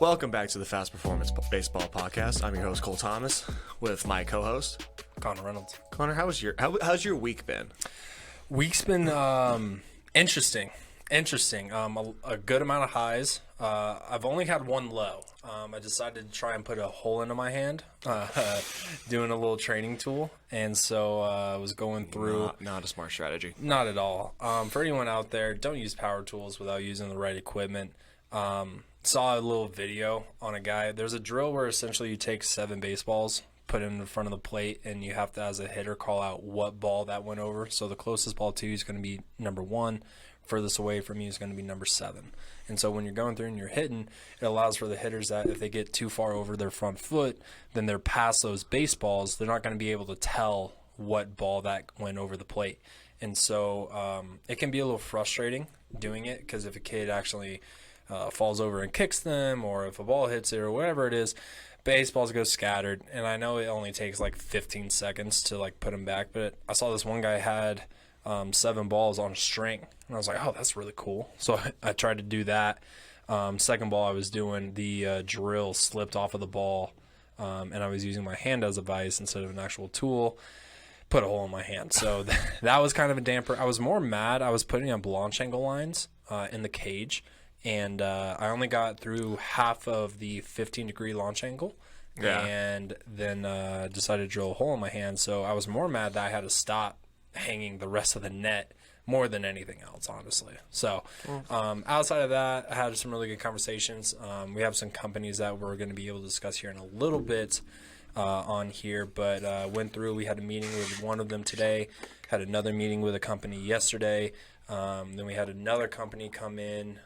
Welcome back to the Fast Performance Baseball Podcast. I'm your host, Cole Thomas, with my co-host, Connor Reynolds. Connor. How's your week been? Week's been interesting. A good amount of highs. I've only had one low. I decided to try and put a hole into my hand, doing a little training tool, and so I was going through. Not a smart strategy. Not at all. For anyone out there, don't use power tools without using the right equipment. Saw a little video on a guy. There's a drill where essentially you take 7 baseballs, put them in front of the plate, and you have to, as a hitter, call out what ball that went over. So the closest ball to you is going to be number 1. Furthest away from you is going to be number 7. And so when you're going through and you're hitting, it allows for the hitters that if they get too far over their front foot, then they're past those baseballs. They're not going to be able to tell what ball that went over the plate. And so it can be a little frustrating doing it, because if a kid actually falls over and kicks them, or if a ball hits it or whatever it is, baseballs go scattered. And I know it only takes like 15 seconds to like put them back, but I saw this one guy had 7 balls on a string, and I was like, oh, that's really cool. So I tried to do that. Second ball I was doing, the drill slipped off of the ball, and I was using my hand as a vise instead of an actual tool. Put a hole in my hand. So that was kind of a damper. I was more mad. I was putting up launch angle lines in the cage, and I only got through half of the 15-degree launch angle, and then decided to drill a hole in my hand. So I was more mad that I had to stop hanging the rest of the net more than anything else, honestly. So outside of that, I had some really good conversations. We have some companies that we're going to be able to discuss here in a little bit on here, but went through. We had a meeting with one of them today, had another meeting with a company yesterday. Then we had another company come in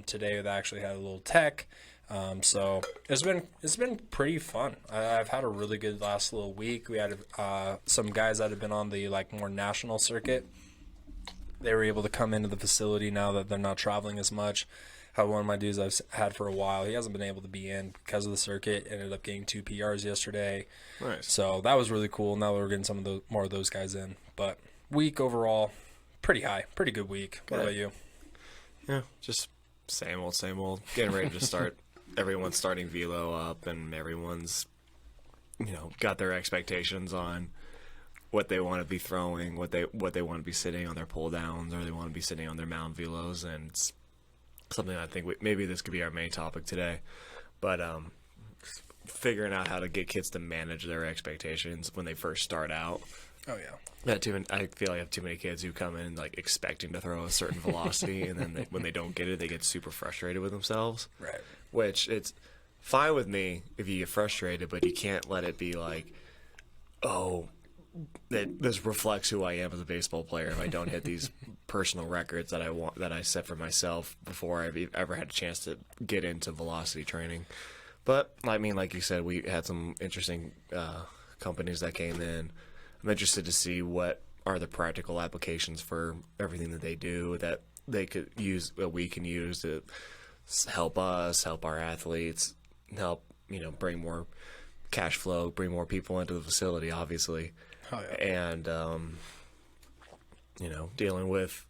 today that actually had a little tech. So it's been pretty fun. I've had a really good last little week. We had some guys that have been on the more national circuit. They were able to come into the facility now that they're not traveling as much. Had one of my dudes I've had for a while. He hasn't been able to be in because of the circuit. Ended up getting 2 PRs yesterday. Nice. So that was really cool. Now we're getting some of more of those guys in. But week overall, pretty high. Pretty good week. What about you? Yeah, just same old. Getting ready to start. Everyone's starting velo up, and everyone's, got their expectations on what they want to be throwing, what they want to be sitting on their pull downs, or they want to be sitting on their mound velos, and it's something I think maybe this could be our main topic today. But figuring out how to get kids to manage their expectations when they first start out. Oh yeah. I feel like I have too many kids who come in expecting to throw a certain velocity, and then when they don't get it, they get super frustrated with themselves. Right. Which it's fine with me if you get frustrated, but you can't let it be like, oh, this reflects who I am as a baseball player if I don't hit these personal records that I set for myself before I've ever had a chance to get into velocity training. But I mean, like you said, we had some interesting companies that came in. I'm interested to see what are the practical applications for everything that they do that they could use, that we can use to help us, help our athletes, help bring more cash flow, bring more people into the facility, obviously. Oh, yeah. And dealing with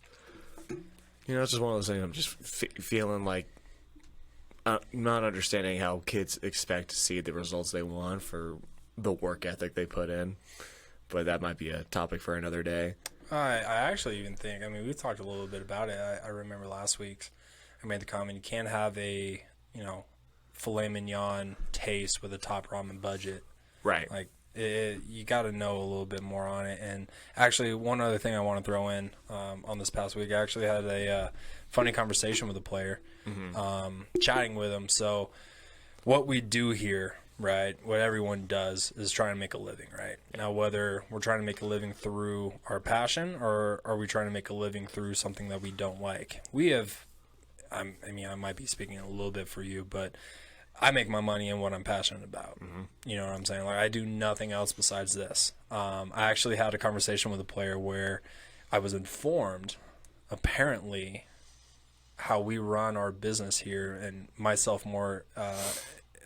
it's just one of those things. I'm just feeling like not understanding how kids expect to see the results they want for the work ethic they put in. But that might be a topic for another day. I actually even think, we talked a little bit about it. I remember last week I made the comment, you can't have a, filet mignon taste with a top ramen budget. Right. You got to know a little bit more on it. And actually, one other thing I want to throw in on this past week, I actually had a funny conversation with a player, chatting with him. So what we do here, right, what everyone does is try and make a living, right? Now, whether we're trying to make a living through our passion or are we trying to make a living through something that we don't like? We have, I might be speaking a little bit for you, but I make my money in what I'm passionate about. Mm-hmm. You know what I'm saying? I do nothing else besides this. I actually had a conversation with a player where I was informed, apparently, how we run our business here, and myself more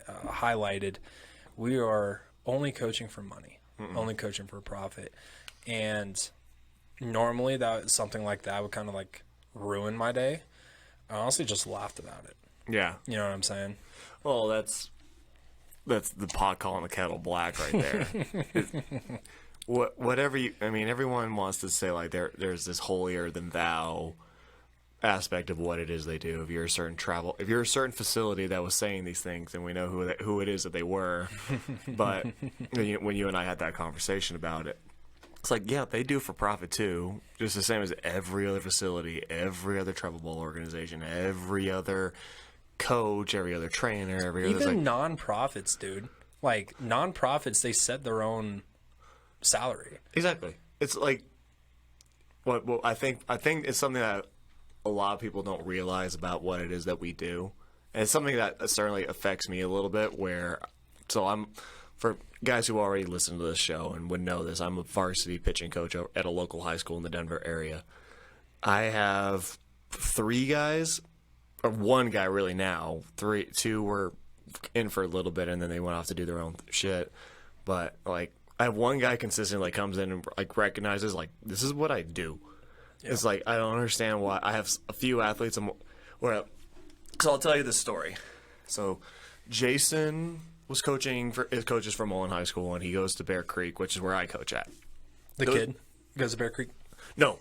highlighted, we are only coaching for money, only coaching for profit. And normally something like that would kind of ruin my day. I honestly just laughed about it. Yeah. You know what I'm saying? Well, that's the pot calling the kettle black right there. Whatever you, I mean, everyone wants to say like there's this holier than thou aspect of what it is they do. If you're a certain facility that was saying these things, and we know who it is that they were, but when you and I had that conversation about it, it's like, yeah, they do for profit too, just the same as every other facility, every other travel ball organization, every other coach, every other trainer, every other Even non-profits, dude. Like non-profits, they set their own salary. Exactly. It's like what I think it's something that a lot of people don't realize about what it is that we do. And it's something that certainly affects me a little bit for guys who already listen to this show and would know this, I'm a varsity pitching coach at a local high school in the Denver area. I have 3 guys, or 1 guy really now. 2 were in for a little bit and then they went off to do their own shit. But like I have 1 guy consistently comes in and like recognizes like this is what I do. Yeah. It's like I don't understand why. I have a few athletes. So I'll tell you this story. So Jason was coaches for Mullen High School, and he goes to Bear Creek, which is where I coach at. The kid goes to Bear Creek? No.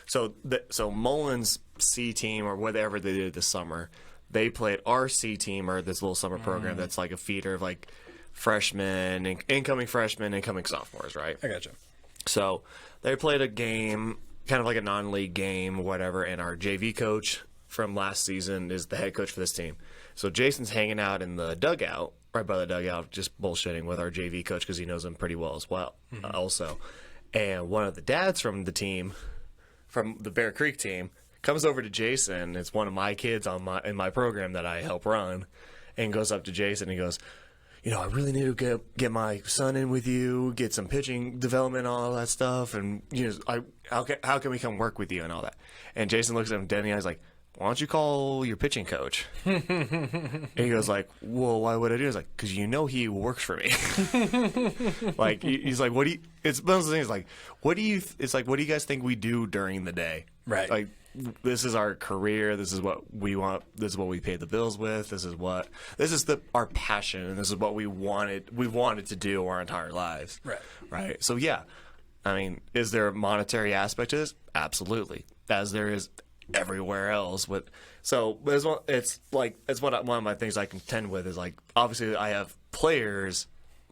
So Mullen's C team or whatever they did this summer, they played our C team or this little summer program that's like a feeder of like freshmen, incoming freshmen, incoming sophomores, right? I gotcha. So they played a game, kind of like a non-league game, whatever, and our JV coach from last season is the head coach for this team. So Jason's hanging out in the dugout, right by the dugout, just bullshitting with our JV coach because he knows him pretty well as well, also. And one of the dads from the team, from the Bear Creek team, comes over to Jason. It's one of my kids in my program that I help run, and goes up to Jason and he goes, I really need to get my son in with you, get some pitching development, all that stuff, and how can we come work with you and all that? And Jason looks at him dead in the eyes like, why don't you call your pitching coach? And he goes like, well, why would I do it? He's like, because he works for me. Like, he's like, it's one of those things like, what do you guys think we do during the day? Right. Like, this is our career. This is what we want. This is what we pay the bills with. This is our passion. And this is what we wanted to do our entire lives. Right. Right. So yeah, I mean, is there a monetary aspect to this? Absolutely. As there is everywhere else one of my things I contend with is like, obviously I have players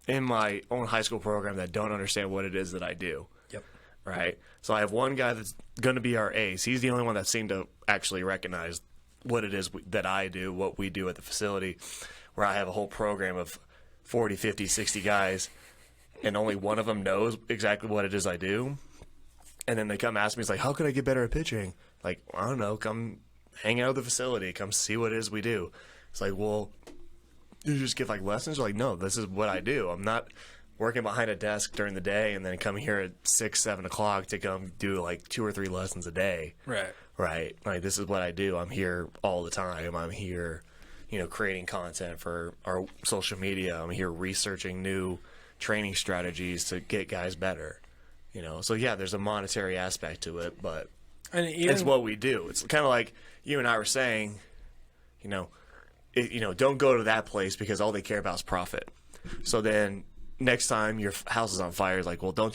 in my own high school program that don't understand what it is that I do. Yep. Right. So I have 1 guy that's going to be our ace. He's the only one that seemed to actually recognize what it is that I do, what we do at the facility, where I have a whole program of 40, 50, 60 guys, and only one of them knows exactly what it is I do. And then they come ask me, it's like, how can I get better at pitching? Like, I don't know, come hang out at the facility, come see what it is we do. It's like, well, you just give like lessons? Or like, no, this is what I do. I'm not working behind a desk during the day and then coming here at 6, 7 o'clock to come do like 2 or 3 lessons a day. Right. Right. Like, this is what I do. I'm here all the time. I'm here, creating content for our social media. I'm here researching new training strategies to get guys better. So yeah, there's a monetary aspect to it, but it's what we do. It's kind of like you and I were saying, don't go to that place because all they care about is profit. So then next time your house is on fire, it's like, well, don't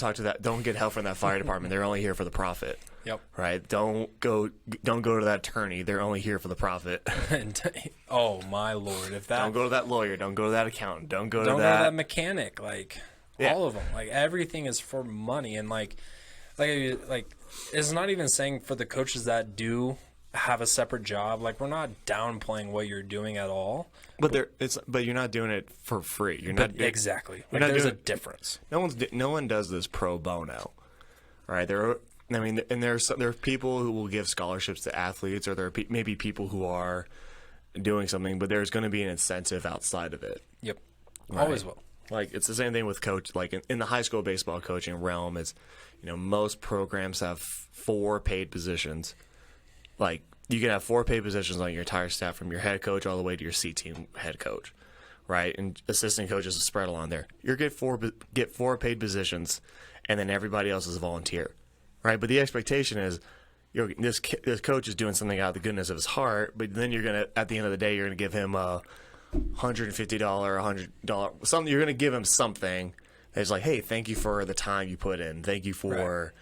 get help from that fire department. They're only here for the profit. Yep. Right. Don't go to that attorney. They're only here for the profit. Oh my Lord! Don't go to that lawyer. Don't go to that accountant. Don't go to that mechanic. Like all of them. Like everything is for money, and like it's not even saying for the coaches that do have a separate job. Like, we're not downplaying what you're doing at all. But you're not doing it for free. You're not exactly. Like, there's a difference. No one does this pro bono, right? There are people who will give scholarships to athletes, or there are maybe people who are doing something, but there's going to be an incentive outside of it. Yep, right? Always will. Like, it's the same thing with coach. Like in the high school baseball coaching realm, is most programs have 4 paid positions. Like, you can have 4 paid positions on your entire staff, from your head coach all the way to your C team head coach, right? And assistant coaches are spread along there. You get 4 paid positions, and then everybody else is a volunteer, right? But the expectation is this coach is doing something out of the goodness of his heart, but then at the end of the day, you're gonna give him a $150, $100 something. You're gonna give him something that's like, hey, thank you for the time you put in. Thank you for,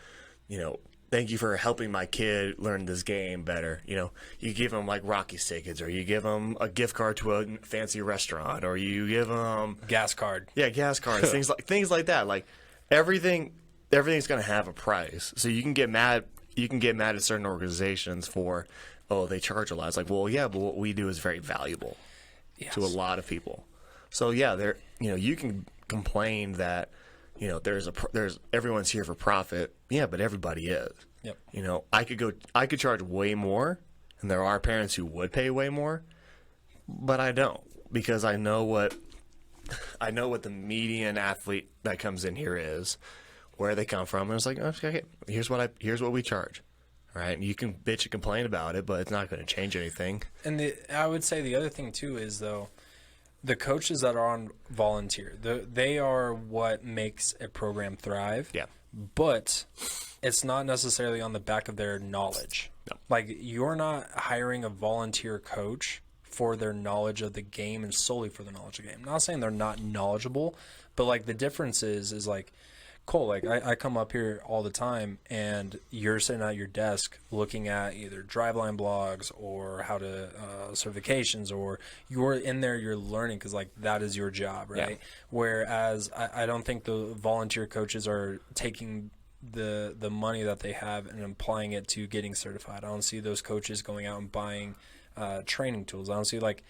thank you for helping my kid learn this game better. You give him like Rockies tickets, or you give him a gift card to a fancy restaurant, or you give him gas card. Yeah, gas cards, things like that. Like everything's gonna have a price. So you can get mad. You can get mad at certain organizations for, oh, they charge a lot. It's like, well, yeah, but what we do is very valuable to a lot of people. So yeah, you can complain that, there's everyone's here for profit. Yeah, but everybody is. Yep. I could charge way more, and there are parents who would pay way more, but I don't, because I know what the median athlete that comes in here is, where they come from, and it's like, okay, here's what we charge, all right? And you can bitch and complain about it, but it's not going to change anything. And I would say the other thing too is, though, the coaches that are on volunteer, they are what makes a program thrive. Yeah. But it's not necessarily on the back of their knowledge. No. Like, you're not hiring a volunteer coach for their knowledge of the game and solely for the knowledge of the game. I'm not saying they're not knowledgeable, but like the difference is like, Cole, like I come up here all the time, and you're sitting at your desk looking at either driveline blogs or how to certifications, or you're in there, you're learning, because like that is your job, right? Yeah. Whereas I don't think the volunteer coaches are taking the money that they have and applying it to getting certified. I don't see those coaches going out and buying training tools. I don't see, like,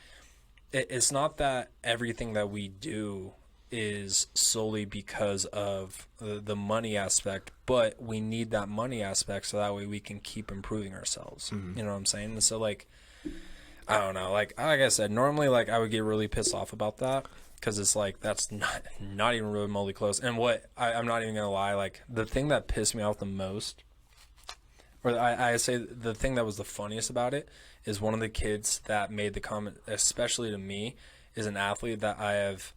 it's not that everything that we do is solely because of the money aspect, but we need that money aspect so that way we can keep improving ourselves. Mm-hmm. You know what I'm saying? And so, like, I don't know. Like I said, normally, like, I would get really pissed off about that, because it's like, that's not even remotely close. And what I'm not even gonna lie, like, the thing that pissed me off the most, or I say the thing that was the funniest about it, is one of the kids that made the comment, especially to me, is an athlete that I have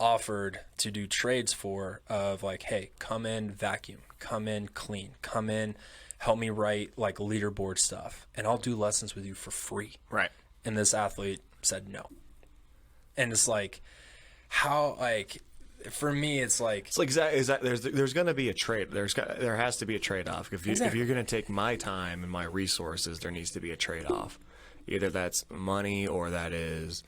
offered to do trades for, of like, hey, come in vacuum, come in clean, come in help me write like leaderboard stuff, and I'll do lessons with you for free. Right. And this athlete said no. And it's like, how, like, for me, it's like there's going to be a trade. There has to be a trade off. If you're going to take my time and my resources, there needs to be a trade off. Either that's money, or that's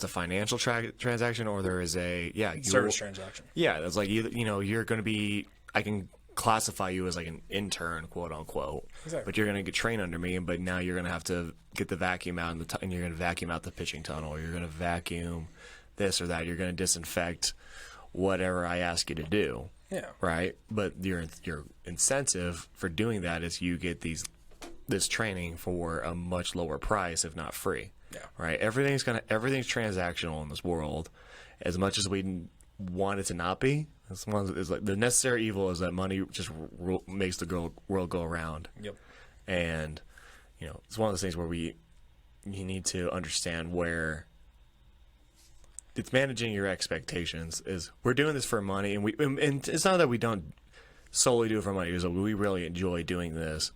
a financial transaction, or there is a service transaction. Yeah, that's like, you're going to be, I can classify you as like an intern, quote unquote. Exactly. But you're going to get trained under me, but now you're going to have to get the vacuum out, and you're going to vacuum out the pitching tunnel, or you're going to vacuum this or that. You're going to disinfect whatever I ask you to do. Yeah. Right. But your incentive for doing that is you get this training for a much lower price, if not free. Yeah. Right. Everything's transactional in this world, as much as we want it to not be. It's like the necessary evil is that money just makes the world go around. Yep. And it's one of those things where you need to understand where it's managing your expectations. Is we're doing this for money, and it's not that we don't solely do it for money. Because we really enjoy doing this.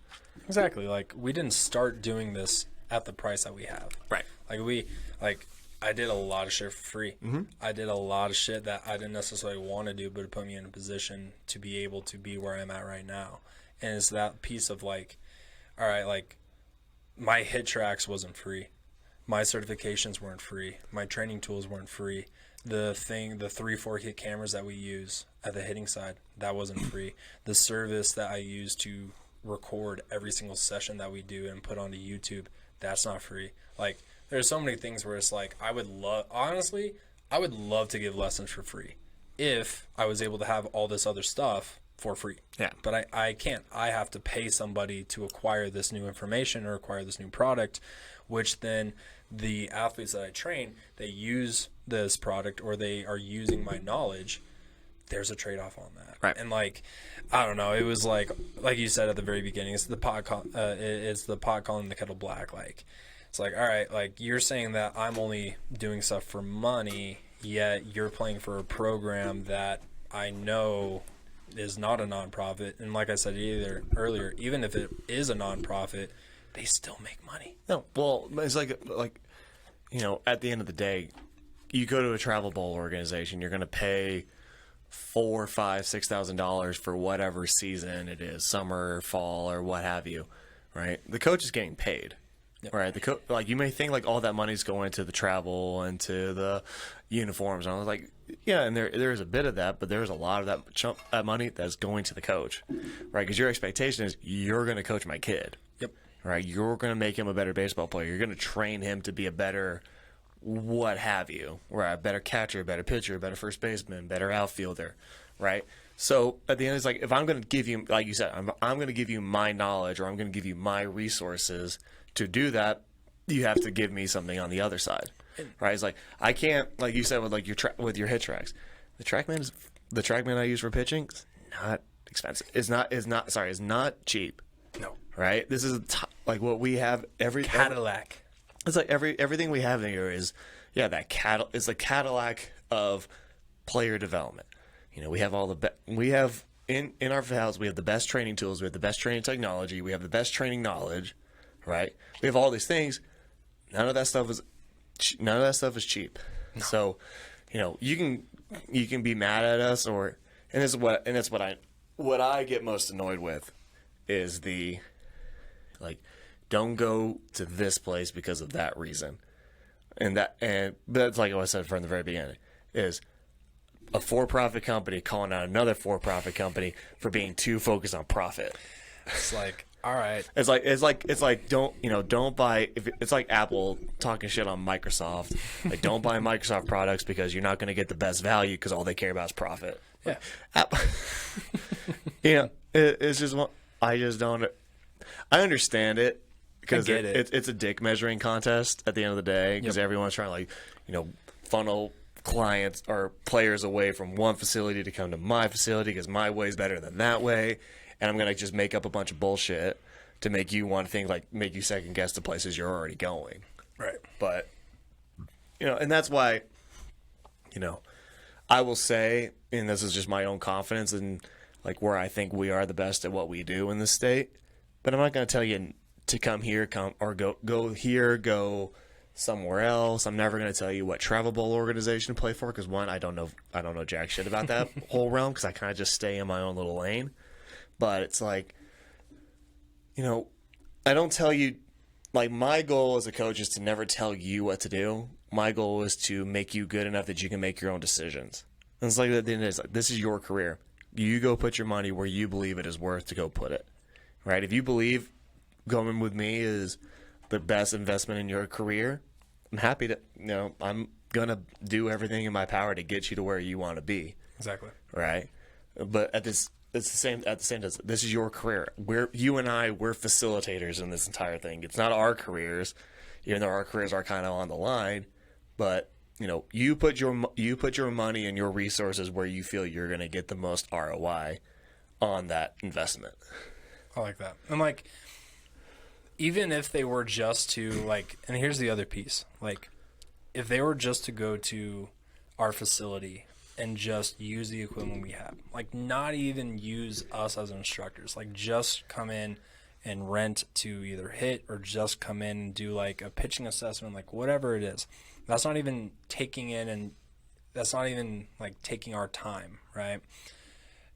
Exactly. Like, we didn't start doing this at the price that we have. Right. I did a lot of shit for free. Mm-hmm. I did a lot of shit that I didn't necessarily want to do, but it put me in a position to be able to be where I'm at right now. And it's that piece of like, all right, like, my hit tracks wasn't free. My certifications weren't free. My training tools weren't free. The 3-4 hit cameras that we use at the hitting side, that wasn't free. The service that I use to record every single session that we do and put onto YouTube, that's not free. Like, there's so many things where it's like, I would love to give lessons for free if I was able to have all this other stuff for free. Yeah. But I can't. I have to pay somebody to acquire this new information or acquire this new product, which then the athletes that I train, they use this product, or they are using my knowledge. There's a trade-off on that. Right. And like, I don't know, it was like you said at the very beginning, it's the pot calling the kettle black. Like, it's like, all right, like, you're saying that I'm only doing stuff for money, yet you're playing for a program that I know is not a nonprofit, and like I said earlier, even if it is a nonprofit, they still make money. No, well, it's like at the end of the day, you go to a travel bowl organization, you're going to pay $4,000, $5,000, $6,000 for whatever season it is, summer, fall, or what have you, right? The coach is getting paid, right? You may think like all that money's going to the travel and to the uniforms, and I was like, yeah, and there is a bit of that, but there's a lot of that money that's going to the coach, right? Because your expectation is you're going to coach my kid, right? You're going to make him a better baseball player. You're going to train him to be a better what have you, right? A better catcher, a better pitcher, a better first baseman, better outfielder, right? So at the end, it's like, if I'm going to give you, like you said, I'm going to give you my knowledge, or I'm going to give you my resources to do that, you have to give me something on the other side, right? It's like, I can't, like you said, with like with your hit tracks, the TrackMan I use for pitching is not expensive. Is not cheap. No. Right? This is like what we have Cadillac. It's like everything we have in here is, it's the Cadillac of player development. We have in our house, we have the best training tools, we have the best training technology, we have the best training knowledge, right? We have all these things. None of that stuff is cheap. No. So, you can be mad at us, and that's what I get most annoyed with is the, like, don't go to this place because of that reason. And that's like what I said from the very beginning, is a for-profit company calling out another for-profit company for being too focused on profit. It's like, all right. It's like don't buy, it's like Apple talking shit on Microsoft. Like, don't buy Microsoft products because you're not going to get the best value because all they care about is profit. Yeah. It's just, I just don't, I understand it. Because it's a dick measuring contest at the end of the day, because everyone's trying to, funnel clients or players away from one facility to come to my facility because my way's better than that way, and I'm gonna just make up a bunch of bullshit to make you want to think, like, make you second guess the places you're already going. Right. But and that's why, I will say, and this is just my own confidence and like where I think we are the best at what we do in this state, but I'm not gonna tell you to come here, go here, go somewhere else. I'm never going to tell you what travel bowl organization to play for, because one, I don't know jack shit about that whole realm, because I kind of just stay in my own little lane. But it's like, I don't tell you, like, my goal as a coach is to never tell you what to do. My goal is to make you good enough that you can make your own decisions. And it's like, at the end of the day, this is your career. You go put your money where you believe it is worth to go put it, right? If you believe going with me is the best investment in your career, I'm happy to, I'm going to do everything in my power to get you to where you want to be. Exactly. Right? But at the same time, this is your career. We're facilitators in this entire thing. It's not our careers, even though our careers are kind of on the line, but you put your money and your resources where you feel you're going to get the most ROI on that investment. I like that. I'm like, even if they were just to, like, and here's the other piece, like, if they were just to go to our facility and just use the equipment we have, like, not even use us as instructors, like, just come in and rent to either hit or just come in and do, like, a pitching assessment, like, whatever it is, that's not even taking in, and that's not even, like, taking our time, right?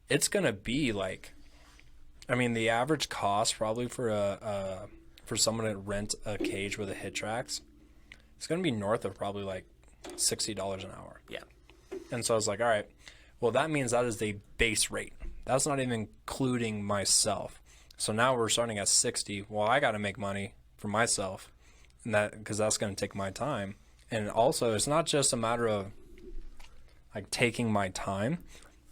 It's going to be, like, I mean, the average cost probably for for someone to rent a cage with a hit tracks, it's going to be north of probably like $60 an hour. Yeah. And so I was like, all right, well, that means that is the base rate. That's not even including myself. So now we're starting at 60. Well, I got to make money for myself, and because that's going to take my time. And also, it's not just a matter of like taking my time.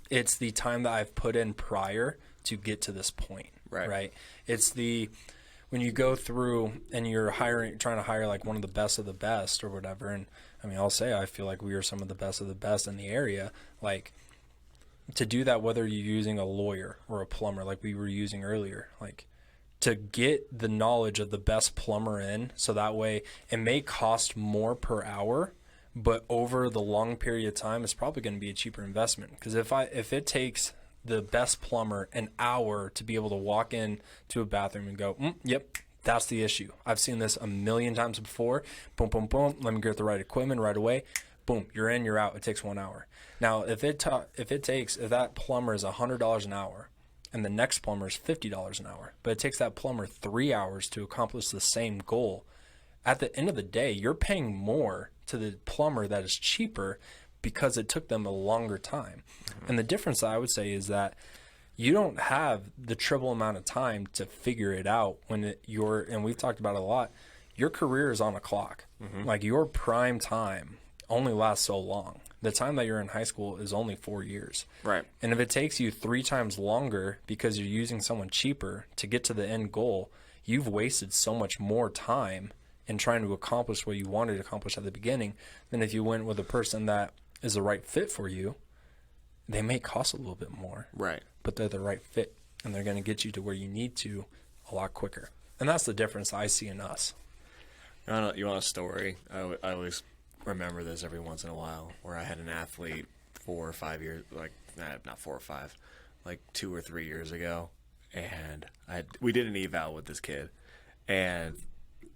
It's the time that I've put in prior to get to this point. Right. It's when you go through and you're trying to hire like one of the best or whatever. And I mean, I'll say, I feel like we are some of the best in the area. Like, to do that, whether you're using a lawyer or a plumber, like we were using earlier, like, to get the knowledge of the best plumber in, so that way it may cost more per hour, but over the long period of time, it's probably going to be a cheaper investment. Because if it takes the best plumber an hour to be able to walk in to a bathroom and go, yep, that's the issue. I've seen this a million times before. Boom, boom, boom. Let me get the right equipment right away. Boom, you're in, you're out. It takes 1 hour. Now, if that plumber is $100 an hour and the next plumber is $50 an hour, but it takes that plumber 3 hours to accomplish the same goal, at the end of the day, you're paying more to the plumber that is cheaper because it took them a longer time. And the difference I would say is that you don't have the triple amount of time to figure it out when and we've talked about it a lot, your career is on a clock. Like your prime time only lasts so long. The time that you're in high school is only 4 years. Right. And if it takes you 3 times longer because you're using someone cheaper to get to the end goal, you've wasted so much more time in trying to accomplish what you wanted to accomplish at the beginning than if you went with a person that is the right fit for you. They may cost a little bit more. Right. But they're the right fit, and they're going to get you to where you need to a lot quicker. And that's the difference I see in us. You want a story? I always remember this every once in a while where I had an athlete 4 or 5 years, not 4 or 5, like 2 or 3 years ago, and we did an eval with this kid, and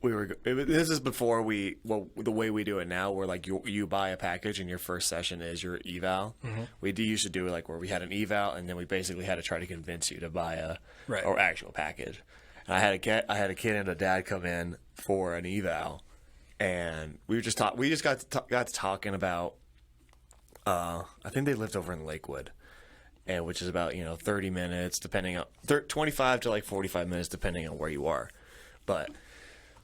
this is before the way we do it now, where like you buy a package and your first session is your eval. We used to do it like where we had an eval and then we basically had to try to convince you to buy a or actual package. And I had a kid and a dad come in for an eval, and we just got to talking about I think they lived over in Lakewood, and which is about 30 minutes depending on 25 to like 45 minutes depending on where you are, but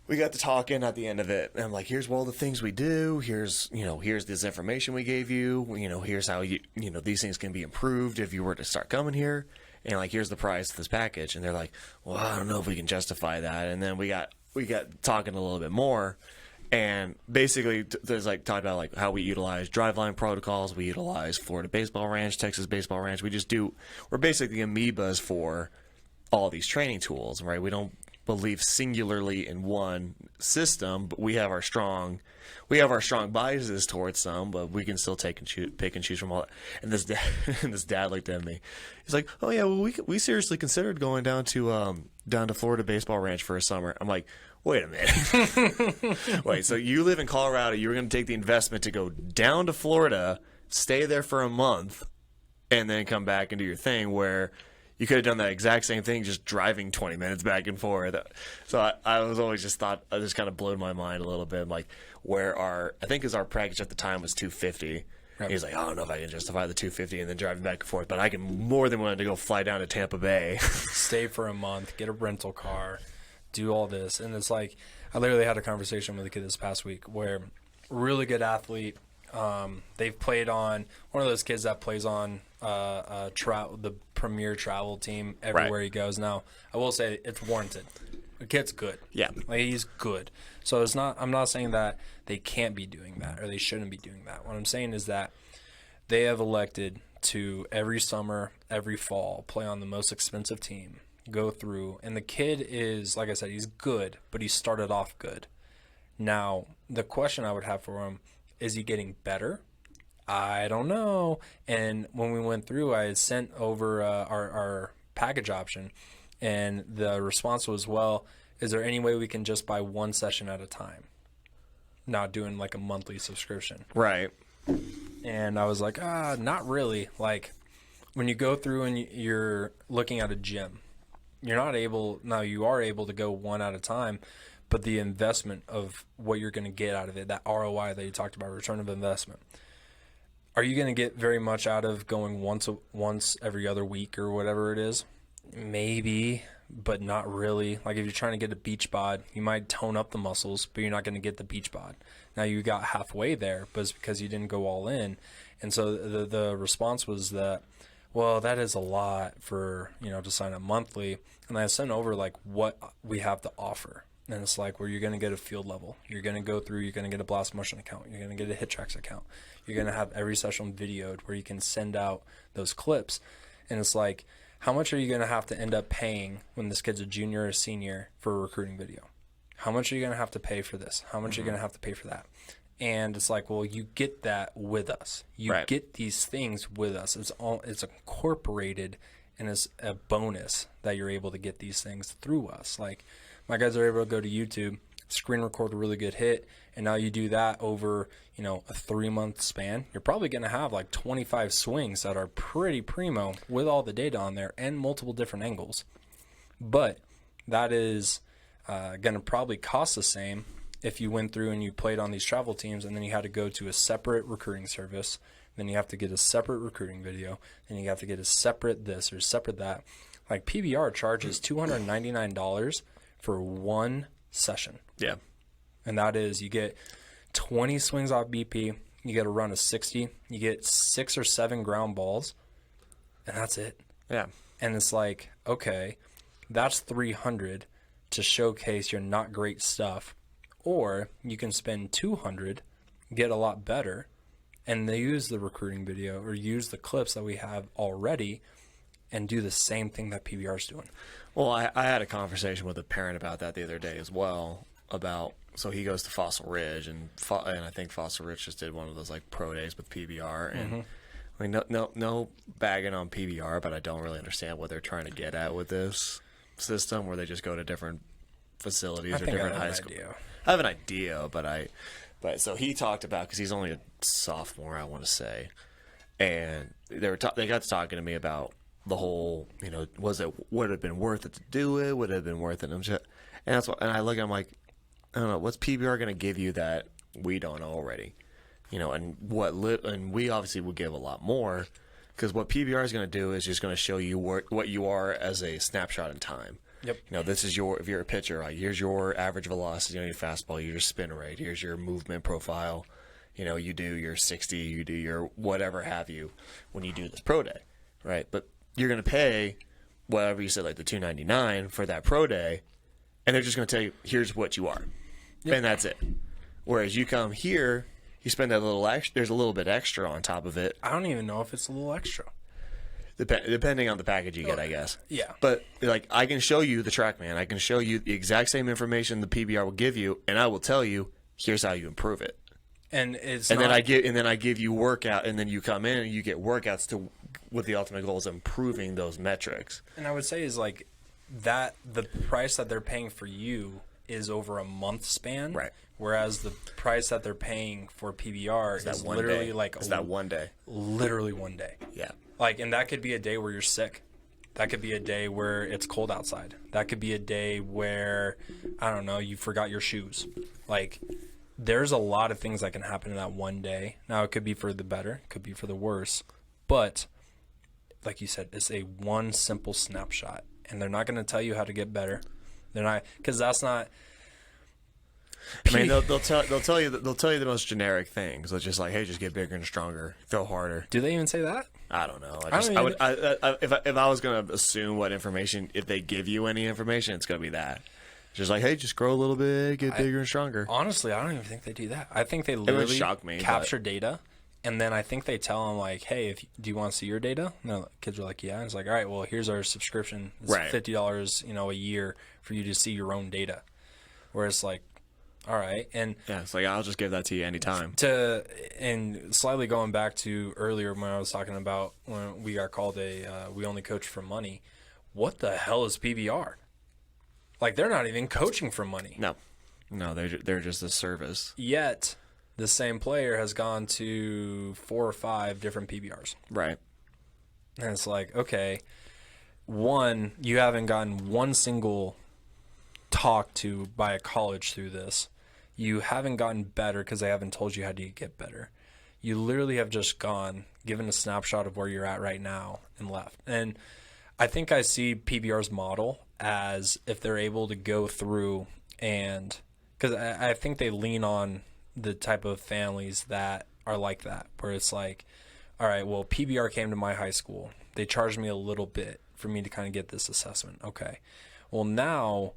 we got to talking at the end of it, and I'm like, here's all the things we do. Here's this information we gave you. Here's how these things can be improved if you were to start coming here. And like, here's the price of this package. And they're like, well, I don't know if we can justify that. And then we got talking a little bit more, and basically there's like talking about like how we utilize driveline protocols. We utilize Florida Baseball Ranch, Texas Baseball Ranch. We're basically amoebas for all these training tools, right? We don't believe singularly in one system, but we have our strong biases towards some, but we can still pick and choose from all that. And this dad looked at me. He's like, "Oh yeah, well we seriously considered going down to Florida Baseball Ranch for a summer." I'm like, "Wait a minute. Wait, so you live in Colorado, you were going to take the investment to go down to Florida, stay there for a month, and then come back and do your thing where you could have done that exact same thing, just driving 20 minutes back and forth." So I was always just thought, I just kind of blew my mind a little bit, like I think our package at the time was $250. Right. He's like, I don't know if I can justify the $250 and then driving back and forth, but I can more than willing to go fly down to Tampa Bay. Stay for a month, get a rental car, do all this. And it's like, I literally had a conversation with a kid this past week where really good athlete. They've played on one of those kids that plays on the premier travel team everywhere he goes. Now, I will say it's warranted. The kid's good. Yeah, like he's good. So I'm not saying that they can't be doing that or they shouldn't be doing that. What I'm saying is that they have elected to every summer, every fall, play on the most expensive team, go through, and the kid is, like I said, he's good, but he started off good. Now, the question I would have for him, is he getting better? I don't know. And when we went through, I had sent over our package option, and the response was, well, is there any way we can just buy one session at a time? Not doing like a monthly subscription. Right. And I was like, not really. Like, when you go through and you're looking at a gym, you are able to go one at a time, but the investment of what you're going to get out of it, that ROI that you talked about, return of investment, are you going to get very much out of going once every other week or whatever it is? Maybe, but not really. Like if you're trying to get a beach bod, you might tone up the muscles, but you're not going to get the beach bod. Now you got halfway there, but it's because you didn't go all in. And so the response was that, well, that is a lot for, to sign up monthly. And I sent over like what we have to offer. And it's like where you're going to get a field level. You're going to go through, you're going to get a Blast Motion account. You're going to get a HitTrax account. You're going to have every session videoed where you can send out those clips. And it's like, how much are you going to have to end up paying when this kid's a junior or senior for a recruiting video? How much are you going to have to pay for this? How much are you going to have to pay for that? And it's like, well, you get that with us. You Right. get these things with us. It's incorporated, and it's a bonus that you're able to get these things through us. Like, my guys are able to go to YouTube, screen record a really good hit, and now you do that over, a 3-month span. You're probably going to have like 25 swings that are pretty primo with all the data on there and multiple different angles. But that is going to probably cost the same if you went through and you played on these travel teams and then you had to go to a separate recruiting service, then you have to get a separate recruiting video, then you have to get a separate this or separate that. Like, PBR charges $299 for one session. Yeah. And that is, you get 20 swings off BP, you get a run of 60, you get 6 or 7 ground balls, and that's it. Yeah. And it's like, okay, that's $300 to showcase your not great stuff. Or you can spend $200, get a lot better, and they use the recruiting video or use the clips that we have already and do the same thing that PBR is doing. Well, I had a conversation with a parent about that the other day as well. So he goes to Fossil Ridge, and I think Fossil Ridge just did one of those like pro days with PBR. And I mean, no bagging on PBR, but I don't really understand what they're trying to get at with this system, where they just go to different facilities or different high school. I have an idea, but so he talked about, because he's only a sophomore, I want to say, and they got to talking to me about the whole, would it have been worth it to do it? Would it have been worth it? And that's what, and I look at him like, I don't know, what's PBR going to give you that we don't know already? And and we obviously will give a lot more, because what PBR is going to do is just going to show you what you are as a snapshot in time. Yep. This is if you're a pitcher, like, here's your average velocity on your fastball, your spin rate, here's your movement profile. You do your 60, you do your whatever have you when you do this pro day, right? But you're going to pay whatever you said, like the $299 for that pro day, and they're just going to tell you, here's what you are. Yep. And that's it. Whereas you come here, you spend that little extra, there's a little bit extra on top of it. I don't even know if it's a little extra. Depending on the package you get, I guess. Yeah. But like, I can show you the TrackMan. I can show you the exact same information the PBR will give you, and I will tell you, here's how you improve it. And then I give you workout, and then you come in and you get workouts with the ultimate goal is improving those metrics. And I would say is like that the price that they're paying for you is over a month span, right? Whereas the price that they're paying for PBR is literally like that one day, literally one day. Yeah. Like, and that could be a day where you're sick. That could be a day where it's cold outside. That could be a day where, I don't know, you forgot your shoes. Like, there's a lot of things that can happen in that one day. Now, it could be for the better, it could be for the worse. But, like you said, it's a one simple snapshot. And they're not going to tell you how to get better. They're not, because that's not... I mean, they'll tell you the most generic things. It's just like, hey, just get bigger and stronger, throw harder. Do they even say that? I don't know. If I was gonna assume what information, if they give you any information, it's gonna be that. Just like, hey, just grow a little bit, get bigger and stronger. Honestly, I don't even think they do that. I think they literally capture data, and then I think they tell them like, hey, do you want to see your data? And the kids are like, yeah. And it's like, all right, well, here's our subscription. It's $50, a year for you to see your own data. Where it's like, all right, and yeah, it's like, I'll just give that to you anytime. And slightly going back to earlier when I was talking about when we got called we only coach for money. What the hell is PBR? Like, they're not even coaching for money. No, they're just a service. Yet the same player has gone to 4 or 5 different PBRs. Right. And it's like, okay, one, you haven't gotten one single talk to by a college through this. You haven't gotten better because they haven't told you how to get better. You literally have just gone, given a snapshot of where you're at right now, and left. And I think I see PBR's model as if they're able to go through and, because I think they lean on the type of families that are like that, where it's like, all right, well, PBR came to my high school. They charged me a little bit for me to kind of get this assessment. Okay. Well, now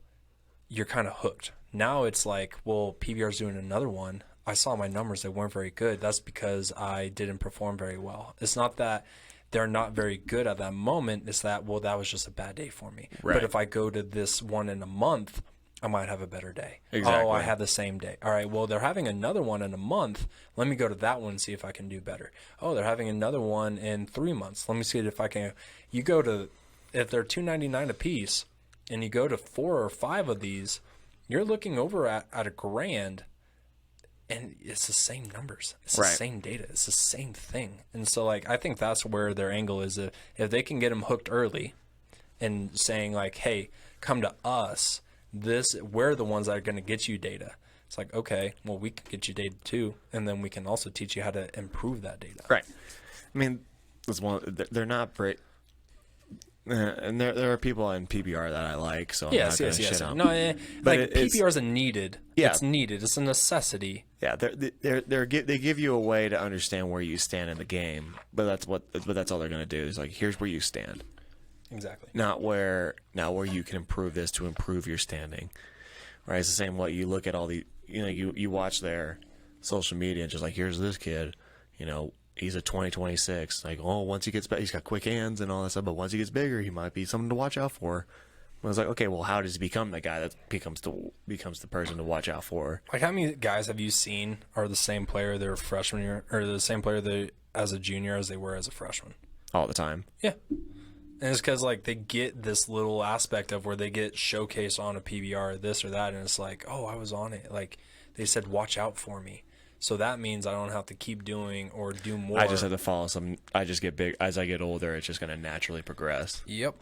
you're kind of hooked. Now it's like, well, PBR's doing another one. I saw my numbers, they weren't very good. That's because I didn't perform very well. It's not that they're not very good at that moment. It's that, well, that was just a bad day for me. Right. But if I go to this one in a month, I might have a better day. Exactly. Oh, I had the same day. All right, well, they're having another one in a month. Let me go to that one and see if I can do better. Oh, they're having another one in 3 months. Let me see if I can. You go to, if they're $2.99 a piece, and you go to 4 or 5 of these, you're looking over at $1,000, and it's the same numbers. It's the same data. It's the same thing. And so, like, I think that's where their angle is. If they can get them hooked early and saying, like, hey, come to us, we're the ones that are going to get you data. It's like, okay, well, we can get you data too, and then we can also teach you how to improve that data. Right. I mean, they're not great. And there are people in PBR that I like, so I'm not going to shit on. No, but like PBR is a needed. Yeah. It's needed. It's a necessity. Yeah, they give you a way to understand where you stand in the game, but that's all they're going to do. Is like, here's where you stand. Exactly. Not where you can improve this to improve your standing. Right? It's the same way you look at all the you watch their social media and just like, here's this kid, he's a 2026. Like, oh, once he gets back, he's got quick hands and all that stuff. But once he gets bigger, he might be something to watch out for. I was like, okay, well, how does he become the guy that becomes the person to watch out for? Like, how many guys have you seen are the same player their freshman year, or the same player as a junior as they were as a freshman? All the time. Yeah. And it's because, like, they get this little aspect of where they get showcased on a PBR, this or that, and it's like, oh, I was on it. Like, they said, watch out for me. So that means I don't have to keep doing or do more. I just have to follow some. I just get big. As I get older, it's just going to naturally progress. Yep.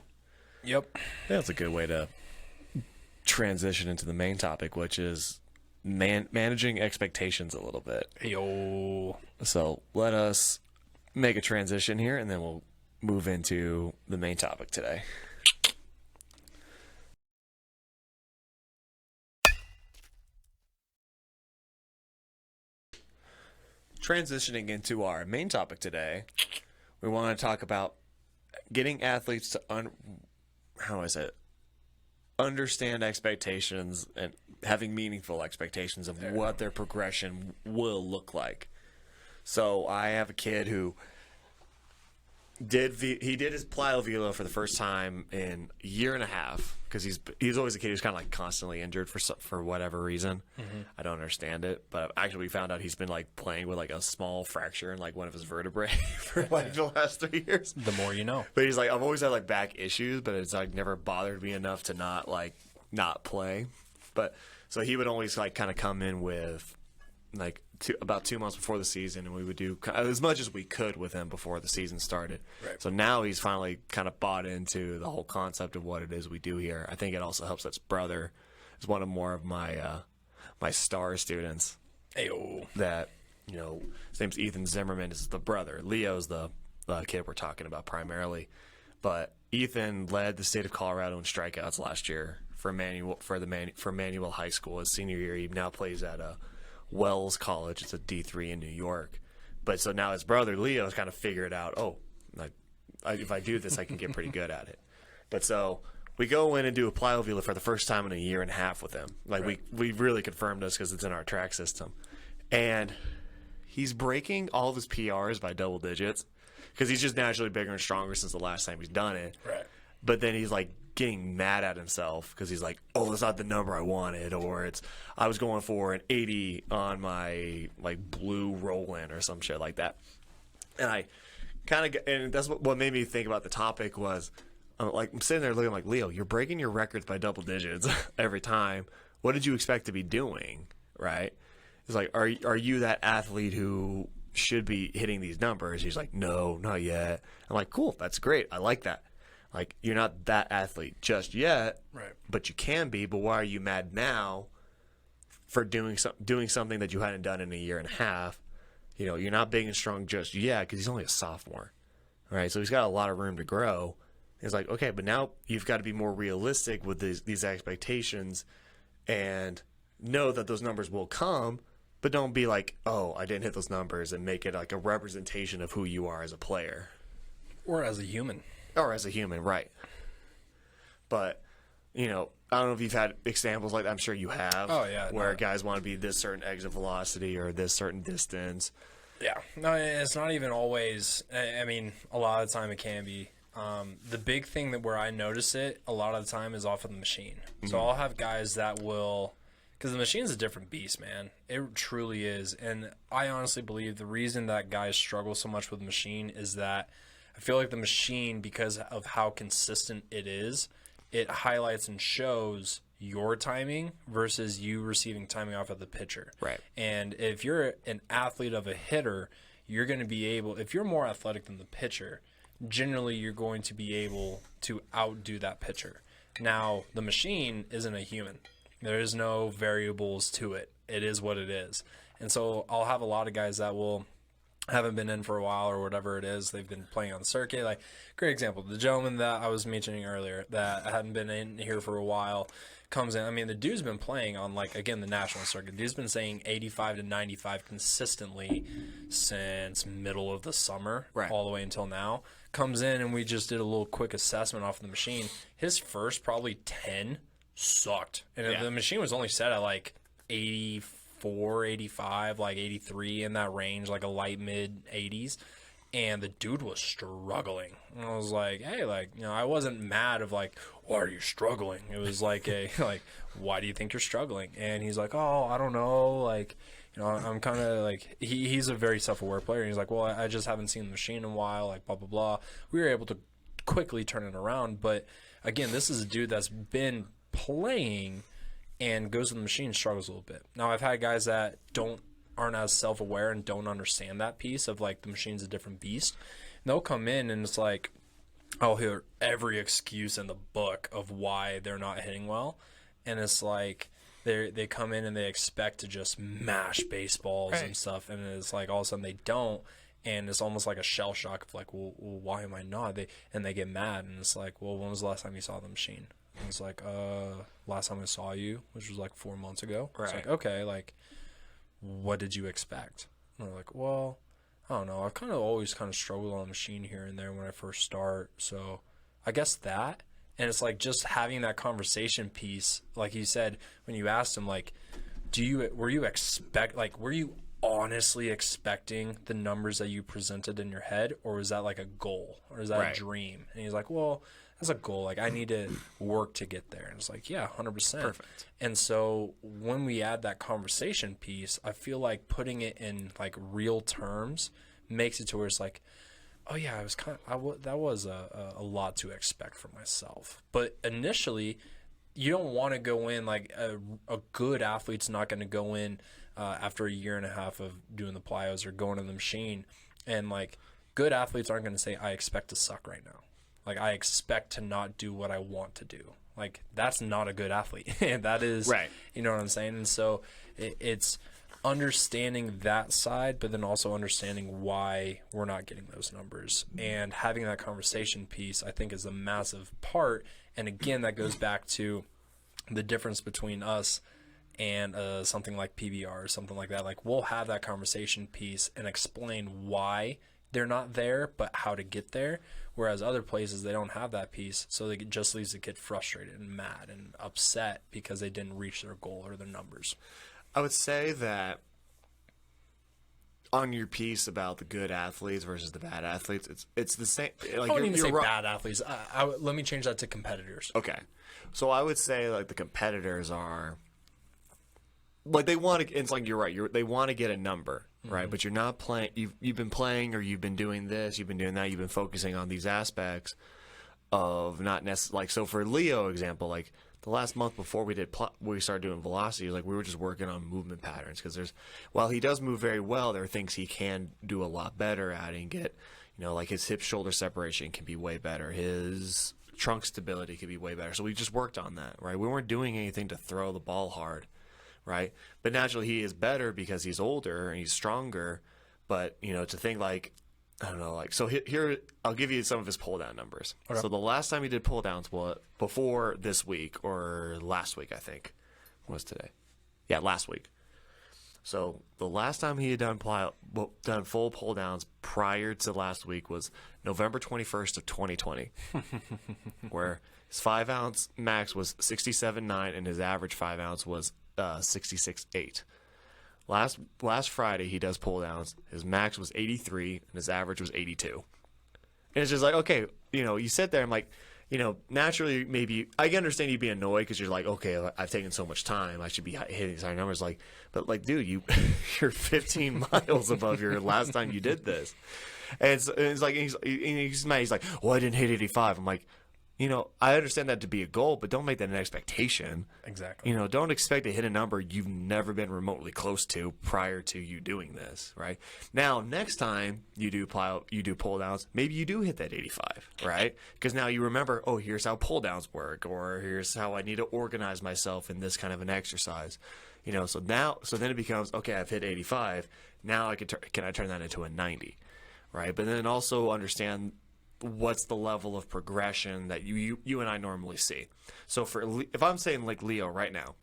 That's a good way to transition into the main topic, which is managing expectations a little bit. Yo. So let us make a transition here, and then we'll move into the main topic today. Transitioning into our main topic today, we want to talk about getting athletes to understand expectations and having meaningful expectations of what their progression will look like. So I have a kid who did his plyo-velo for the first time in a year and a half, because he's always a kid who's kind of like constantly injured for whatever reason. Mm-hmm. I don't understand it, but actually we found out he's been like playing with like a small fracture in like one of his vertebrae for like the last 3 years. The more you know. But he's like, I've always had like back issues, but it's like never bothered me enough to not play. But so he would always like kind of come in with like about 2 months before the season, and we would do as much as we could with him before the season started. Right. So now he's finally kind of bought into the whole concept of what it is we do here. I think it also helps that his brother is one of more of my my star students. Ayo. That, his name's Ethan Zimmerman. This is the brother. Leo's the kid we're talking about primarily. But Ethan led the state of Colorado in strikeouts last year for Manual High School. His senior year, he now plays at Wells College. It's a D3 in New York. But so now his brother Leo's kind of figured out, if I do this, I can get pretty good at it. But so we go in and do a plyo-velo for the first time in a year and a half with him. Like, right. we really confirmed this because it's in our track system. And he's breaking all of his PRs by double digits because he's just naturally bigger and stronger since the last time he's done it. Right. But then he's like getting mad at himself because he's like, oh, that's not the number I wanted, or I was going for an 80 on my like blue roll-in or some shit like that. And I and that's what made me think about the topic was, I'm sitting there looking like, Leo, you're breaking your records by double digits every time. What did you expect to be doing, right? It's like, are you that athlete who should be hitting these numbers? He's like, no, not yet. I'm like, cool, that's great. I like that. Like, you're not that athlete just yet, right? But you can be. But why are you mad now for doing something that you hadn't done in a year and a half? You're not big and strong just yet because he's only a sophomore, right? So he's got a lot of room to grow. It's like, okay, but now you've got to be more realistic with these expectations and know that those numbers will come, but don't be like, oh, I didn't hit those numbers, and make it like a representation of who you are as a player. Or as a human. Or as a human, right. But, I don't know if you've had examples like that. I'm sure you have. Oh, yeah. Where guys want to be this certain exit velocity or this certain distance. Yeah. No, it's not even always. I mean, a lot of the time it can be The big thing that where I notice it a lot of the time is off of the machine. So I'll have guys that will, because the machine's a different beast, man. It truly is. And I honestly believe the reason that guys struggle so much with the machine is that I feel like the machine, because of how consistent it is, it highlights and shows your timing versus you receiving timing off of the pitcher. Right. And if you're an athlete of a hitter, you're going to be able, if you're more athletic than the pitcher, generally you're going to be able to outdo that pitcher. Now, the machine isn't a human. There is no variables to it. It is what it is. And so I'll have a lot of guys that haven't been in for a while or whatever it is. They've been playing on the circuit. Like, great example, the gentleman that I was mentioning earlier that hadn't been in here for a while comes in. I mean, the dude's been playing on, like, again, the national circuit. Dude's been saying 85 to 95 consistently since middle of the summer, right, all the way until now. Comes in, and we just did a little quick assessment off the machine. His first probably 10 sucked. And the machine was only set at, like, 84, 85, like 83 in that range, like a light mid 80s. And the dude was struggling. And I was like, hey, like, you know, I wasn't mad of like, why are you struggling? It was like like, why do you think you're struggling? And he's like, oh, I don't know. Like, you know, I'm kind of like, he's a very self-aware player. And he's like, well, I just haven't seen the machine in a while, like blah, blah, blah. We were able to quickly turn it around. But again, this is a dude that's been playing and goes to the machine, struggles a little bit. Now, I've had guys that aren't as self-aware and don't understand that piece of like the machine's a different beast. And they'll come in and it's like, I'll hear every excuse in the book of why they're not hitting well. And it's like they come in and they expect to just mash baseballs and stuff. And it's like all of a sudden they don't. And it's almost like a shell shock of like, well why am I not? And they get mad. And it's like, well, when was the last time you saw the machine? And it's like, last time I saw you, which was like 4 months ago. Right. It's like, okay, like, what did you expect? And they're like, well, I don't know. I've kind of always kind of struggled on the machine here and there when I first start. So I guess that. And it's like just having that conversation piece, like you said, when you asked him, like, were you honestly expecting the numbers that you presented in your head, or was that like a goal, or is that a dream? And he's like, well, that's a goal. Like, I need to work to get there. And it's like, yeah, 100%. Perfect. And so when we add that conversation piece, I feel like putting it in like real terms makes it to where it's like, oh yeah, that was a lot to expect for myself. But initially, you don't want to go in like a good athlete's not going to go in after a year and a half of doing the plyos or going to the machine, and like good athletes aren't going to say, I expect to suck right now. Like, I expect to not do what I want to do. Like, that's not a good athlete. That is, right. You know what I'm saying? And so it's understanding that side, but then also understanding why we're not getting those numbers. And having that conversation piece, I think, is a massive part. And again, that goes back to the difference between us and something like PBR or something like that. Like, we'll have that conversation piece and explain why they're not there, but how to get there. Whereas other places, they don't have that piece, so it just leaves the kid frustrated and mad and upset because they didn't reach their goal or their numbers. I would say that on your piece about the good athletes versus the bad athletes, it's the same. Like, I wouldn't even say bad athletes. Let me change that to competitors. Okay. So I would say like the competitors are like they want to. It's like you're right. They want to get a number, right? Mm-hmm. But you're not playing. You've been playing, or you've been doing this, you've been doing that. You've been focusing on these aspects of not necessarily. Like, so for Leo example, like the last month before we started doing velocity, like we were just working on movement patterns because while he does move very well, there are things he can do a lot better at and get. You know, like his hip shoulder separation can be way better. His trunk stability could be way better. So we just worked on that, right? We weren't doing anything to throw the ball hard. Right, but naturally he is better because he's older and he's stronger. But you know, to think like, I don't know, like so here I'll give you some of his pull down numbers. Okay. So the last time he did pull downs was before this week or last week, I think. What was today? Yeah, last week. So the last time he had done full pull downs prior to last week was November 21st of 2020, where his 5-ounce max was 67.9 and his average 5-ounce was 66.8. Last Friday he does pull downs. His max was 83 and his average was 82. And it's just like, okay, you sit there and like, naturally maybe I can understand you being annoyed because you're like, okay, I've taken so much time, I should be hitting these high numbers. Like, but like, dude, you're 15 miles above your last time you did this, and it's like he's mad. He's like, well, I didn't hit 85. I'm like, I understand that to be a goal, but don't make that an expectation. Exactly. Don't expect to hit a number you've never been remotely close to prior to you doing this, right? Now, next time you do pull downs, maybe you do hit that 85, right? Because now you remember, oh, here's how pull downs work, or here's how I need to organize myself in this kind of an exercise. So then it becomes, okay, I've hit 85. Now can I turn that into a 90, right? But then also understand what's the level of progression that you and I normally see. So if I'm saying like Leo right now,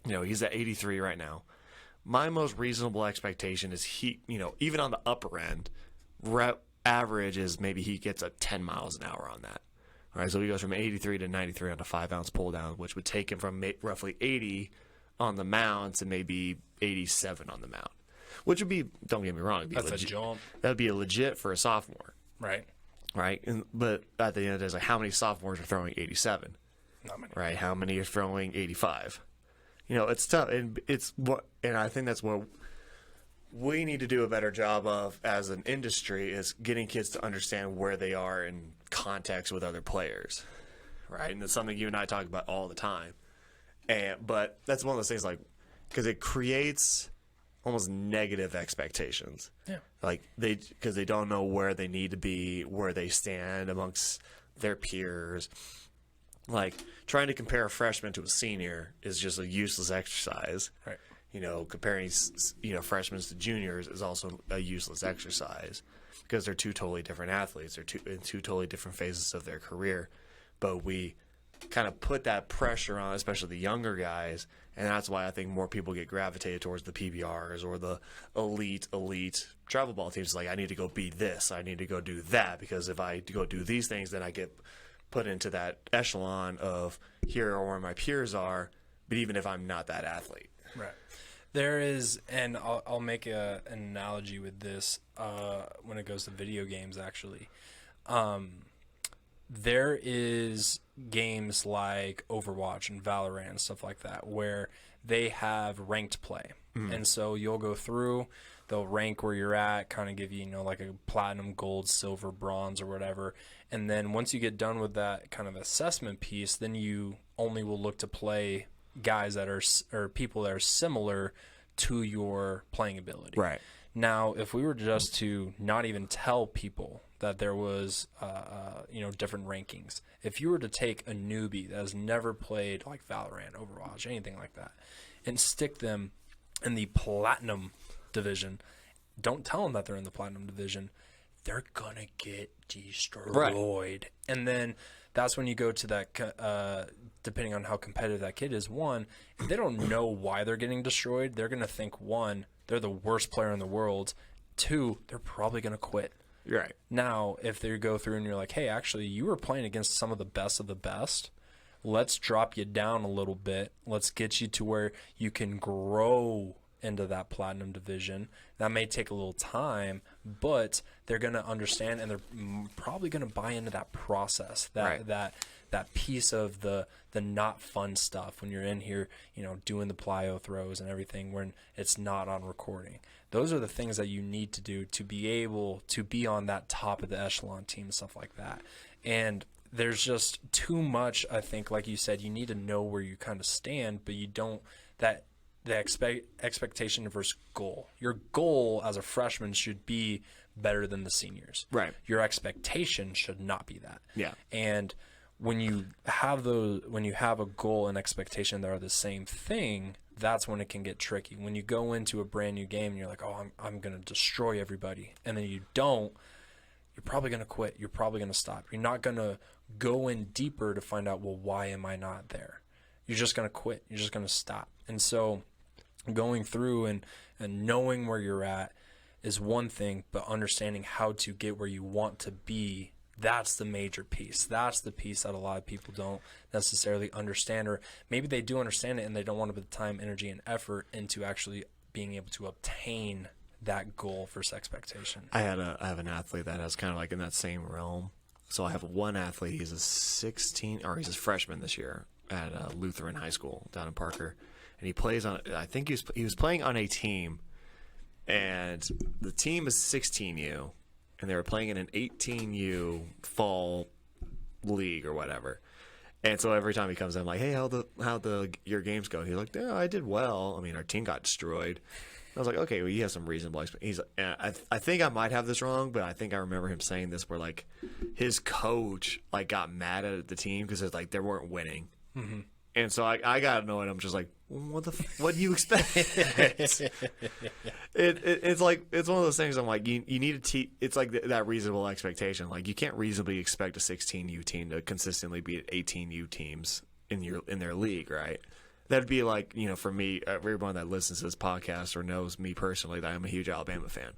he's at 83 right now. My most reasonable expectation is he, even on the upper end, rep average is maybe he gets a 10 miles an hour on that. All right, so he goes from 83 to 93 on a 5-ounce pull down, which would take him from roughly 80 on the mount to maybe 87 on the mount, which would be, don't get me wrong, That's a jump. That would be legit for a sophomore. Right. Right, but at the end of the day, it's like how many sophomores are throwing 87? Not many. Right, how many are throwing 85? It's tough, and I think that's what we need to do a better job of as an industry is getting kids to understand where they are in context with other players, right? And it's something you and I talk about all the time, but that's one of those things because it creates almost negative expectations. Yeah. Because they don't know where they need to be, where they stand amongst their peers. Like trying to compare a freshman to a senior is just a useless exercise. Right. Comparing freshmen to juniors is also a useless exercise because they're two totally different athletes. They're in two totally different phases of their career. But we kind of put that pressure on, especially the younger guys, and that's why I think more people get gravitated towards the PBRs or the elite travel ball teams. Like, I need to go be this, I need to go do that, because if I go do these things, then I get put into that echelon of here are where my peers are, but even if I'm not that athlete. Right. There is, and I'll make an analogy with this when it goes to video games, actually. There is games like Overwatch and Valorant and stuff like that where they have ranked play. Mm-hmm. And so you'll go through, they'll rank where you're at, kind of give you, like a platinum, gold, silver, bronze, or whatever. And then once you get done with that kind of assessment piece, then you only will look to play guys that are, or people that are similar to your playing ability. Right. Now, if we were just to not even tell people that there was, different rankings, if you were to take a newbie that has never played like Valorant, Overwatch, anything like that, and stick them in the platinum division, don't tell them that they're in the platinum division, they're gonna get destroyed. Right. And then that's when you go to that, depending on how competitive that kid is, one, if they don't know why they're getting destroyed, they're gonna think, one, they're the worst player in the world, two, they're probably gonna quit. Right. Now, if they go through and you're like, hey, actually, you were playing against some of the best of the best, let's drop you down a little bit. Let's get you to where you can grow into that platinum division. That may take a little time, but they're going to understand, and they're probably going to buy into that process, that piece of the not fun stuff when you're in here, doing the plyo throws and everything when it's not on recording. Those are the things that you need to do to be able to be on that top of the echelon team and stuff like that. And there's just too much, I think, like you said, you need to know where you kind of stand, but you don't, the expectation versus goal. Your goal as a freshman should be better than the seniors. Right. Your expectation should not be that. Yeah. And when you have a goal and expectation that are the same thing, that's when it can get tricky. When you go into a brand new game and you're like, oh, I'm going to destroy everybody, and then you don't, you're probably going to quit. You're probably going to stop. You're not going to go in deeper to find out, well, why am I not there? You're just going to quit. You're just going to stop. And so going through and knowing where you're at is one thing, but understanding how to get where you want to be, that's the major piece. That's the piece that a lot of people don't necessarily understand, or maybe they do understand it and they don't want to put the time, energy, and effort into actually being able to obtain that goal versus expectation. I have an athlete that has kind of like in that same realm. So I have one athlete. He's he's a freshman this year at Lutheran High School down in Parker, and he plays on. I think he was playing on a team, and the team is 16U, and they were playing in an 18U fall league or whatever. And so every time he comes in, I'm like, hey, how your games go? He's like, yeah, I did well. I mean, our team got destroyed. I was like, okay, well, you have some reasonable expectations. I think I might have this wrong, but I think I remember him saying this where, like, his coach, like, got mad at the team because, like, they weren't winning. Mm-hmm. And so I got annoyed. I'm just like, what do you expect? It's like, it's one of those things I'm like, you need to it's like that reasonable expectation. Like, you can't reasonably expect a 16U team to consistently beat 18U teams in their league, right? That'd be like, for me, everyone that listens to this podcast or knows me personally, that I'm a huge Alabama fan.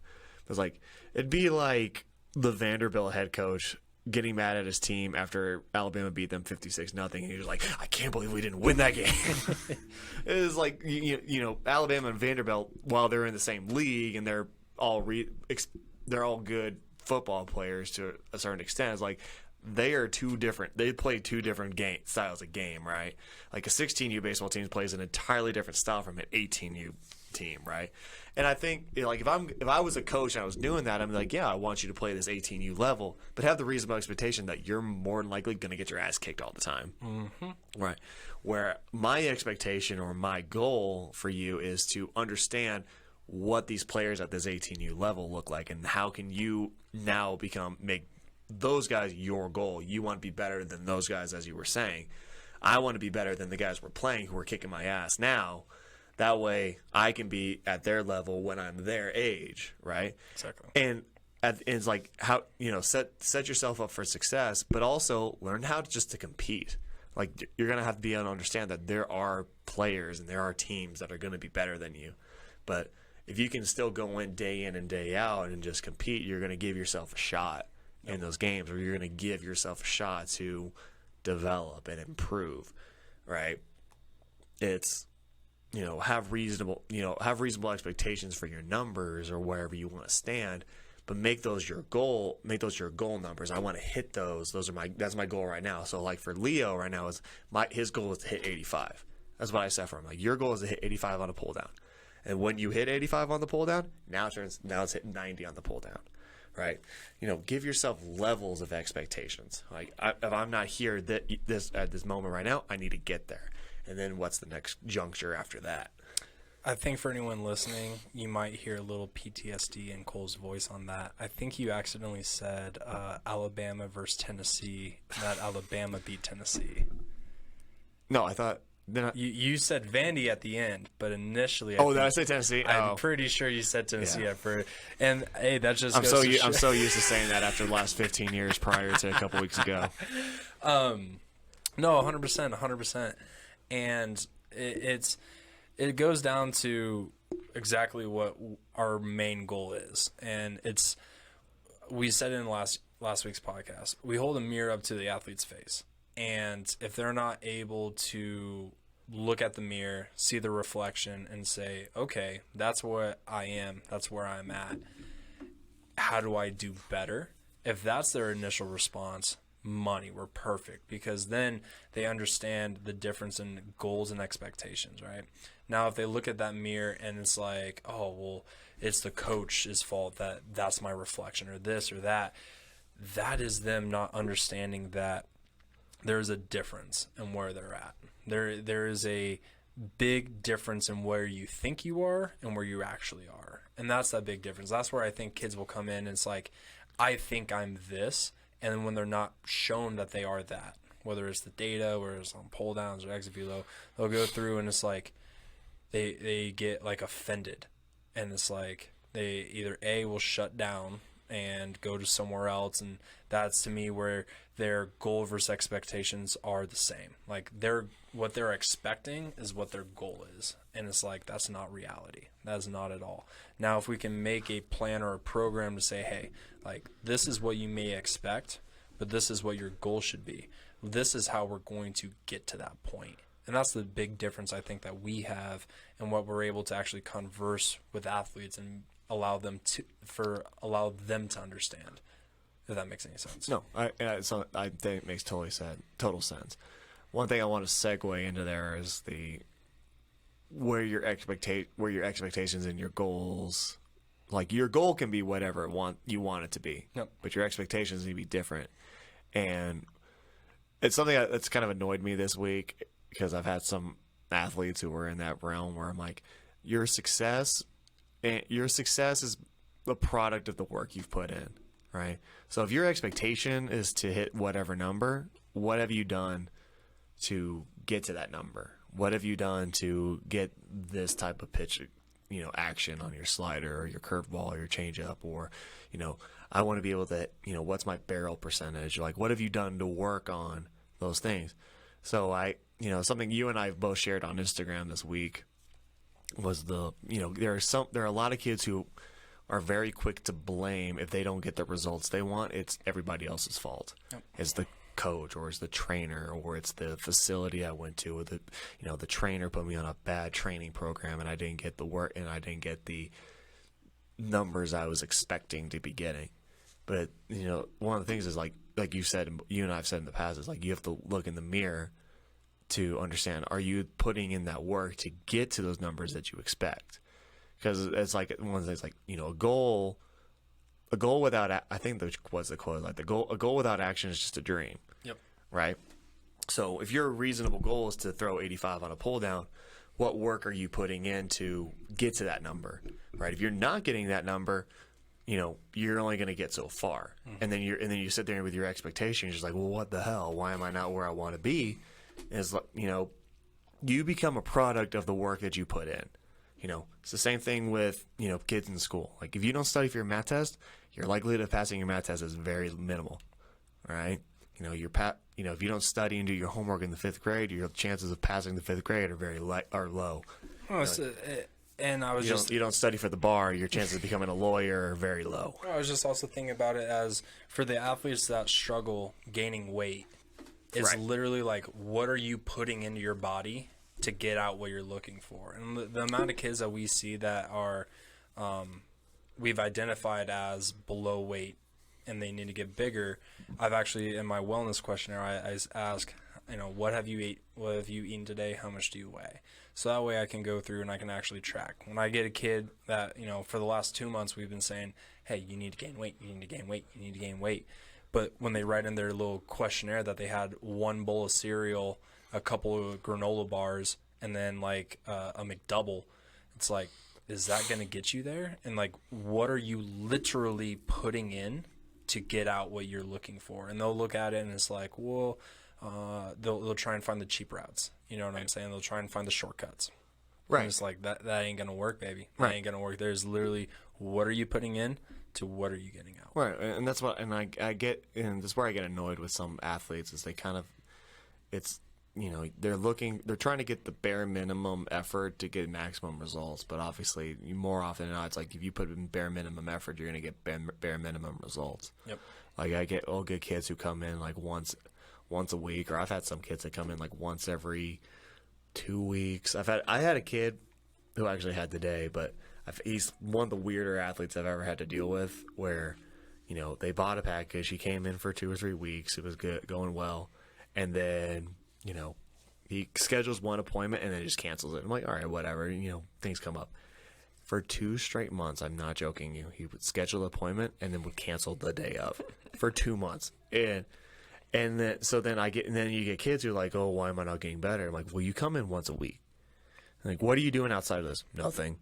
It's like, it'd be like the Vanderbilt head coach getting mad at his team after Alabama beat them 56-0, and he was like, I can't believe we didn't win that game. It was like, Alabama and Vanderbilt, while they're in the same league and they're all good football players to a certain extent, it's like, they play two different styles of game, right? Like a 16U baseball team plays an entirely different style from an 18U team, right? And I think, like, if I was a coach and I was doing that, I'm like, yeah, I want you to play this 18U level, but have the reasonable expectation that you're more than likely going to get your ass kicked all the time, right? Where my expectation or my goal for you is to understand what these players at this 18U level look like, and how can you now make those guys your goal. You want to be better than those guys, as you were saying. I want to be better than the guys we're playing who are kicking my ass now. That way I can be at their level when I'm their age, right? Exactly. And it's like, how, set yourself up for success, but also learn how to compete. Like, you're going to have to be able to understand that there are players and there are teams that are going to be better than you. But if you can still go in and day out and just compete, you're going to give yourself a shot in those games, or you're going to give yourself a shot to develop and improve, right? It's, have reasonable expectations for your numbers or wherever you want to stand, but make those your goal numbers. I want to hit those. That's my goal right now. So like for Leo right now, his goal is to hit 85. That's what I set for him. Like, your goal is to hit 85 on a pull down. And when you hit 85 on the pull down, now it's hitting 90 on the pull down. Right, give yourself levels of expectations. Like, if I'm not here at this moment right now, I need to get there. And then what's the next juncture after that? I think for anyone listening, you might hear a little PTSD in Cole's voice on that. I think you accidentally said Alabama versus Tennessee, not Alabama beat Tennessee. No, I thought. You said Vandy at the end, but initially, did I say Tennessee? I'm pretty sure you said Tennessee at first. And hey, that just I'm so used to saying that after the last 15 years prior to a couple weeks ago. No, 100%. And it goes down to exactly what our main goal is, and we said it in last week's podcast. We hold a mirror up to the athlete's face, and if they're not able to look at the mirror, see the reflection, and say, okay, that's what I am, that's where I'm at, how do I do better? If that's their initial response, money, we're perfect, because then they understand the difference in goals and expectations, right? Now, if they look at that mirror and it's like, oh, well, it's the coach's fault that's my reflection, or this or that, that is them not understanding that there's a difference in where they're at. There is a big difference in where you think you are and where you actually are. And that's that big difference. That's where I think kids will come in and it's like, I think I'm this. And then when they're not shown that they are that, whether it's the data, whether it's on pull downs or exit velo, they'll go through and it's like they get like offended. And it's like they either A, will shut down and go to somewhere else, and that's to me where their goal versus expectations are the same. Like what they're expecting is what their goal is, and it's like that's not reality. That's not at all. Now, if we can make a plan or a program to say, hey, like this is what you may expect, but this is what your goal should be. This is how we're going to get to that point. And that's the big difference I think that we have and what we're able to actually converse with athletes and allow them to understand. if that makes any sense. No, I think it makes total sense. One thing I want to segue into there is where your expectations and your goals, like your goal can be whatever you want it to be, Yep. but your expectations need to be different. And it's something that's kind of annoyed me this week because I've had some athletes who were in that realm where I'm like, your success is the product of the work you've put in, right? So if your expectation is to hit whatever number, what have you done to get to that number? What have you done to get this type of pitch, action on your slider or your curveball or your changeup? Or, I want to be able to, what's my barrel percentage? Like, what have you done to work on those things? So something you and I have both shared on Instagram this week was there are a lot of kids who are very quick to blame if they don't get the results they want. It's everybody else's fault. Yep. It's the coach, or it's the trainer, or it's the facility I went to, or the trainer put me on a bad training program and I didn't get the work and I didn't get the numbers I was expecting to be getting. But one of the things is like you said, you and I have said in the past, is like you have to look in the mirror to understand, are you putting in that work to get to those numbers that you expect? Because it's like one of the things, like a goal without I think what's the quote, like a goal without action is just a dream. Yep. Right. So if your reasonable goal is to throw 85 on a pull down, what work are you putting in to get to that number? Right. If you're not getting that number, you're only going to get so far. Mm-hmm. And then you sit there with your expectations, just like, well, what the hell? Why am I not where I want to be? Is you become a product of the work that you put in. It's the same thing with kids in school. Like if you don't study for your math test, your likelihood of passing your math test is very minimal. All right. If you don't study and do your homework in the 5th grade, your chances of passing the 5th grade are low. Oh, and I was you don't study for the bar, your chances of becoming a lawyer are very low. I was just also thinking about it as for the athletes that struggle gaining weight. It's right. Literally like, what are you putting into your body to get out what you're looking for? And the amount of kids that we see that are, we've identified as below weight and they need to get bigger. I've actually, in my wellness questionnaire, I ask, what have you eaten today? How much do you weigh? So that way I can go through and I can actually track. When I get a kid that, for the last 2 months we've been saying, hey, you need to gain weight, you need to gain weight, you need to gain weight. But when they write in their little questionnaire that they had one bowl of cereal, a couple of granola bars, and then like a McDouble, it's like, is that going to get you there? And like, what are you literally putting in to get out what you're looking for? And they'll look at it and it's like, well, they'll try and find the cheap routes. You know what I'm saying? They'll try and find the shortcuts. Right. And it's like, that ain't going to work, baby. That right. ain't going to work. There's literally, what are you putting in to what are you getting out? Right. And that's what, and I get, and that's where I get annoyed with some athletes is they kind of, it's, they're trying to get the bare minimum effort to get maximum results. But obviously, more often than not, it's like if you put in bare minimum effort, you're going to get bare minimum results. Yep. Like I get all good kids who come in like once a week, or I've had some kids that come in like once every 2 weeks. I had a kid who I actually had today, but he's one of the weirder athletes I've ever had to deal with. Where, they bought a package. He came in for 2 or 3 weeks. It was good, going well, and then he schedules one appointment and then just cancels it. I'm like, all right, whatever. Things come up. For 2 straight months, I'm not joking you, he would schedule an appointment and then would cancel the day of for 2 months. And then you get kids who are like, oh, why am I not getting better? I'm like, well, you come in once a week. I'm like, what are you doing outside of this? Nothing.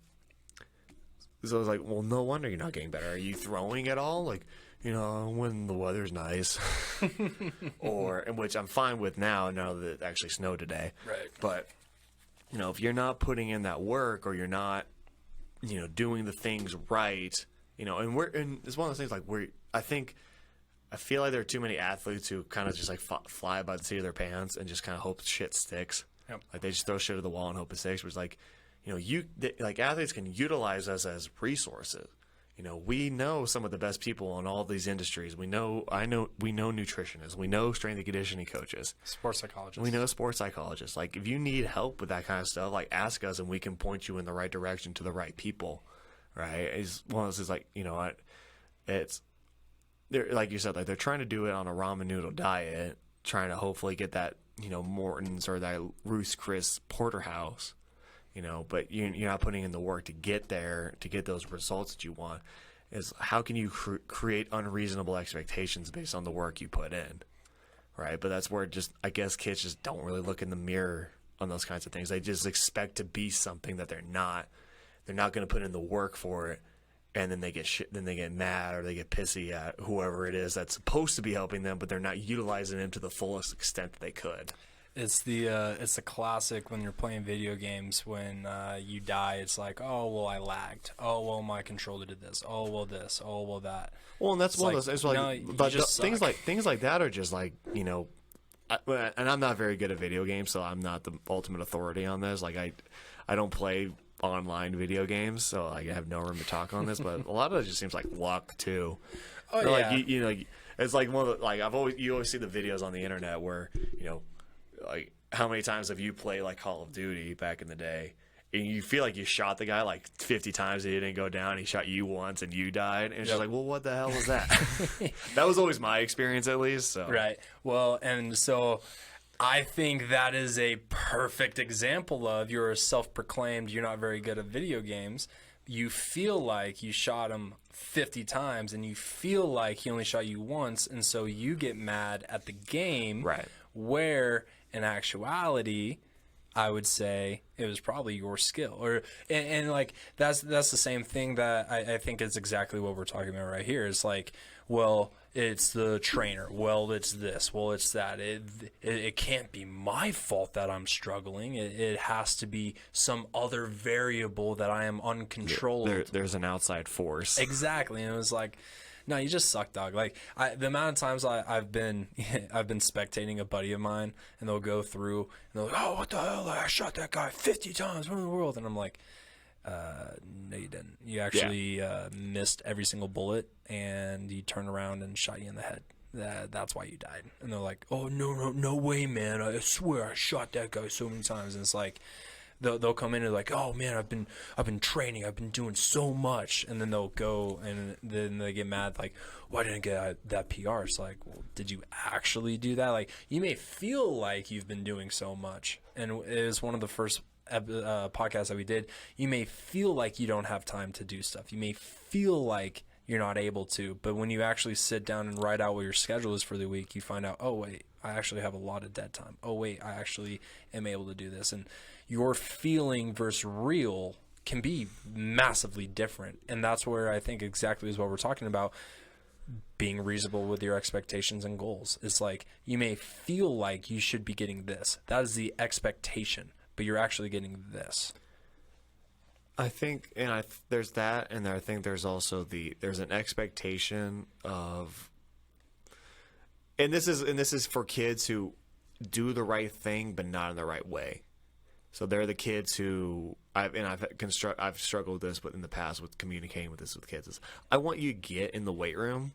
So I was like, well, no wonder you're not getting better. Are you throwing at all? Like, when the weather's nice, and which I'm fine with now that it actually snowed today. Right. But, if you're not putting in that work, or you're not, doing the things right, and it's one of those things like I feel like there are too many athletes who kind of just like fly by the seat of their pants and just kind of hope shit sticks. Yep. Like they just throw shit at the wall and hope it sticks. Where it's like, like athletes can utilize us as resources. We know some of the best people in all these industries. We know nutritionists. We know strength and conditioning coaches. Sports psychologists. We know sports psychologists. Like, if you need help with that kind of stuff, like, ask us and we can point you in the right direction to the right people, right? It's one of those things like, it's they're like you said, like they're trying to do it on a ramen noodle diet, trying to hopefully get that, Morton's or that Ruth's Chris porterhouse, but you're not putting in the work to get there, to get those results that you want. Is how can you create unreasonable expectations based on the work you put in, right? But that's where I guess kids just don't really look in the mirror on those kinds of things. They just expect to be something that they're not. They're not going to put in the work for it, and then they get mad or they get pissy at whoever it is that's supposed to be helping them, but they're not utilizing them to the fullest extent that they could. It's the classic when you're playing video games when you die. It's like, oh well, I lagged. Oh well, my controller did this. Oh well, this. Oh well, that. Well, and that's it's one like, of those. It's like, no, but things like that are just like, and I'm not very good at video games, so I'm not the ultimate authority on this. Like I don't play online video games, so I have no room to talk on this. But a lot of it just seems like luck too. Oh yeah. Like it's like one of the, like you always see the videos on the internet where like how many times have you played like Call of Duty back in the day, and you feel like you shot the guy like 50 times and he didn't go down. He shot you once and you died, and it's just like, well, what the hell was that? That was always my experience, at least. So. Right. Well, and so I think that is a perfect example of you're self-proclaimed you're not very good at video games. You feel like you shot him 50 times and you feel like he only shot you once, and so you get mad at the game. Right. Where in actuality, I would say it was probably your skill, and like that's the same thing that I think is exactly what we're talking about right here. It's like, well, it's the trainer. Well, it's this. Well, it's that. It can't be my fault that I'm struggling. It has to be some other variable that I am uncontrolled. There's an outside force. Exactly, and it was like, no, you just suck, dog. Like the amount of times I've been spectating a buddy of mine, and they'll go through and they're like, oh, what the hell? I shot that guy 50 times. What in the world? And I'm like, no, you didn't. You actually missed every single bullet, and he turned around and shot you in the head. That's why you died. And they're like, oh, no way, man. I swear I shot that guy so many times. And it's like, they'll come in and like, oh man, I've been training, I've been doing so much, and then they'll go and then they get mad like, why didn't I get that PR? It's like, well, did you actually do that? Like, you may feel like you've been doing so much, and it was one of the first podcasts that we did. You may feel like you don't have time to do stuff. You may feel like you're not able to, but when you actually sit down and write out what your schedule is for the week, you find out, oh wait, I actually have a lot of dead time. Oh wait, I actually am able to do this. And your feeling versus real can be massively different. And that's where I think exactly is what we're talking about, being reasonable with your expectations and goals. It's like, you may feel like you should be getting this. That is the expectation, but you're actually getting this. I think, and there's that, and I think there's also there's an expectation of, and this is for kids who do the right thing but not in the right way. So they're the kids who I've struggled with this, but in the past with communicating with kids is, I want you to get in the weight room,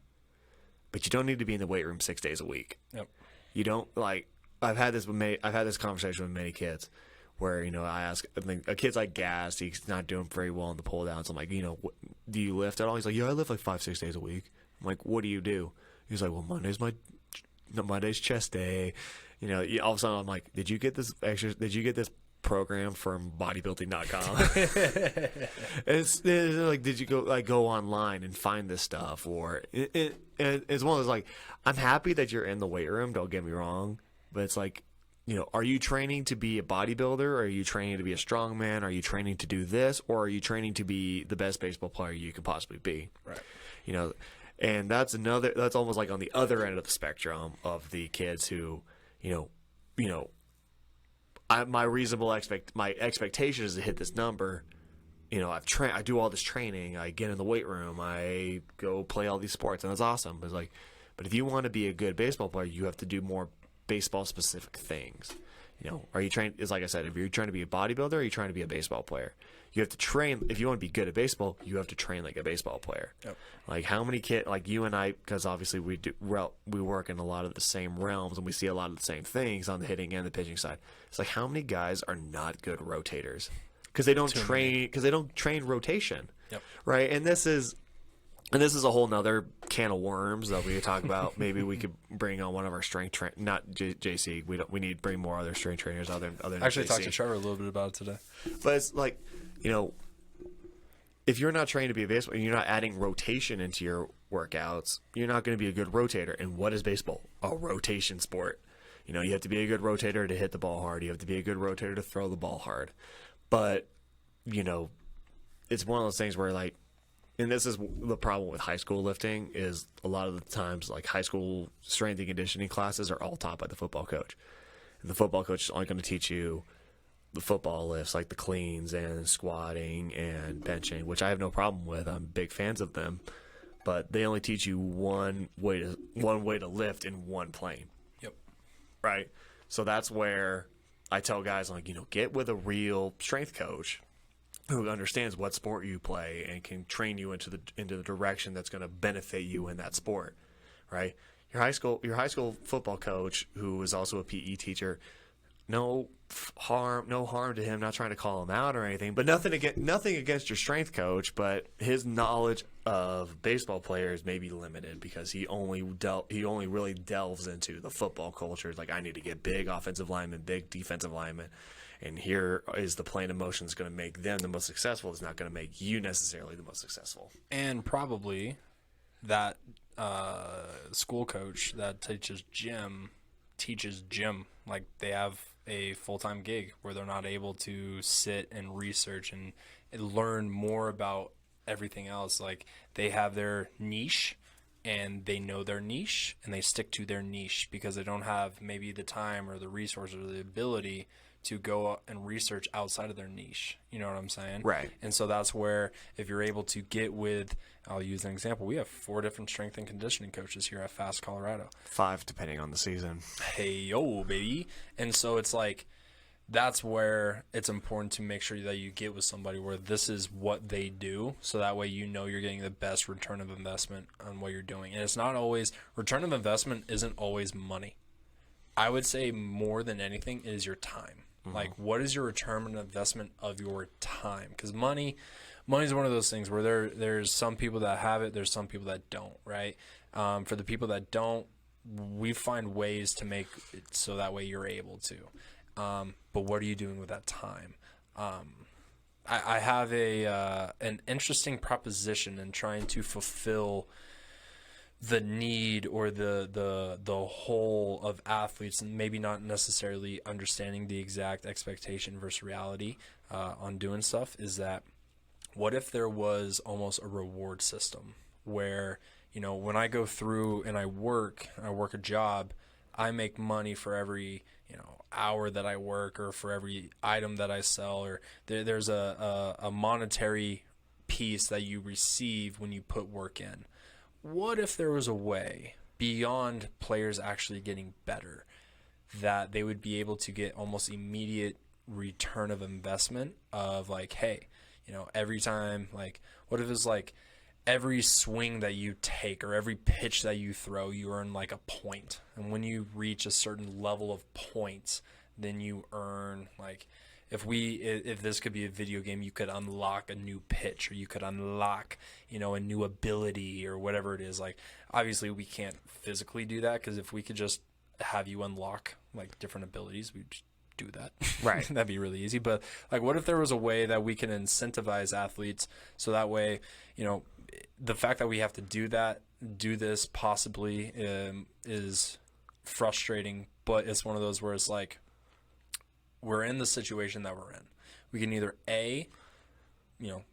but you don't need to be in the weight room 6 days a week. Yep. You don't like. I've had this conversation with many kids where I ask, I think a kid's like gassed, he's not doing very well in the pull downs. I'm like, do you lift at all? He's like, yeah, I lift like 5-6 days a week. I'm like, what do you do? He's like, well, Monday's chest day. All of a sudden I'm like, did you get this program from bodybuilding.com? it's like, did you go online and find this stuff? Or it's one of those, like, I'm happy that you're in the weight room, don't get me wrong, but it's like, are you training to be a bodybuilder? Or are you training to be a strongman? Are you training to do this? Or are you training to be the best baseball player you could possibly be? Right. And that's almost like on the other end of the spectrum of the kids who, my expectation is to hit this number. I do all this training. I get in the weight room. I go play all these sports, and that's awesome. It's like, but if you want to be a good baseball player, you have to do more baseball specific things. Are you trained? It's like I said, if you're trying to be a bodybuilder, or are you trying to be a baseball player? You have to train. If you want to be good at baseball, you have to train like a baseball player. Yep. Like, how many kids, like you and I, because obviously we work in a lot of the same realms and we see a lot of the same things on the hitting and the pitching side. It's like, how many guys are not good rotators because they don't train rotation. Yep. Right. And this is and this is a whole nother can of worms that we could talk about. Maybe we could bring on one of our strength not JC. We need to bring more other strength trainers other than Actually, JC. talked to Trevor a little bit about it today. But it's like, if you're not trained to be a baseball, and you're not adding rotation into your workouts, you're not going to be a good rotator. And what is baseball? A rotation sport. You have to be a good rotator to hit the ball hard. You have to be a good rotator to throw the ball hard. But, it's one of those things where, like, and this is the problem with high school lifting, is a lot of the times, like, high school strength and conditioning classes are all taught by the football coach. And the football coach is only going to teach you the football lifts, like the cleans and squatting and benching, which I have no problem with. I'm big fans of them. But they only teach you one way to lift in one plane. Yep. Right? So that's where I tell guys, like, get with a real strength coach who understands what sport you play and can train you into the direction that's going to benefit you in that sport, right? Your high school football coach, who is also a PE teacher, no harm to him, not trying to call him out or anything, but nothing against your strength coach, but his knowledge of baseball players may be limited because he only really delves into the football culture. It's like, I need to get big offensive linemen, big defensive linemen, and here is the plane of motion that's going to make them the most successful. It's not going to make you necessarily the most successful. And probably that school coach that teaches gym like they have a full-time gig where they're not able to sit and research and learn more about everything else. Like, they have their niche and they know their niche and they stick to their niche because they don't have maybe the time or the resources or the ability to go and research outside of their niche. You know what I'm saying? Right. And so that's where, if you're able to get with, I'll use an example. We have 4 different strength and conditioning coaches here at Fast Colorado. 5, depending on the season. Hey, yo, baby. And so it's like, that's where it's important to make sure that you get with somebody where this is what they do. So that way, you're getting the best return of investment on what you're doing. And it's not always, return of investment isn't always money. I would say more than anything is your time. Mm-hmm. Like, what is your return on investment of your time? Because money's one of those things where there's some people that have it, there's some people that don't, right? For the people that don't, we find ways to make it so that way you're able to. But what are you doing with that time? I have an interesting proposition in trying to fulfill the need or the whole of athletes, and maybe not necessarily understanding the exact expectation versus reality on doing stuff, is that what if there was almost a reward system where, when I go through and I work a job, I make money for every, hour that I work or for every item that I sell, or there's a monetary piece that you receive when you put work in. What if there was a way beyond players actually getting better that they would be able to get almost immediate return of investment of, like, hey, every time, like, what if it's like every swing that you take or every pitch that you throw, you earn like a point. And when you reach a certain level of points, then you earn, like, if this could be a video game, you could unlock a new pitch, or you could unlock, a new ability or whatever it is. Like, obviously we can't physically do that, because if we could just have you unlock, like, different abilities, we'd just do that. Right. That'd be really easy. But, like, what if there was a way that we can incentivize athletes so that way, the fact that we have to do this possibly is frustrating, but it's one of those where it's like, we're in the situation that we're in. We can either A,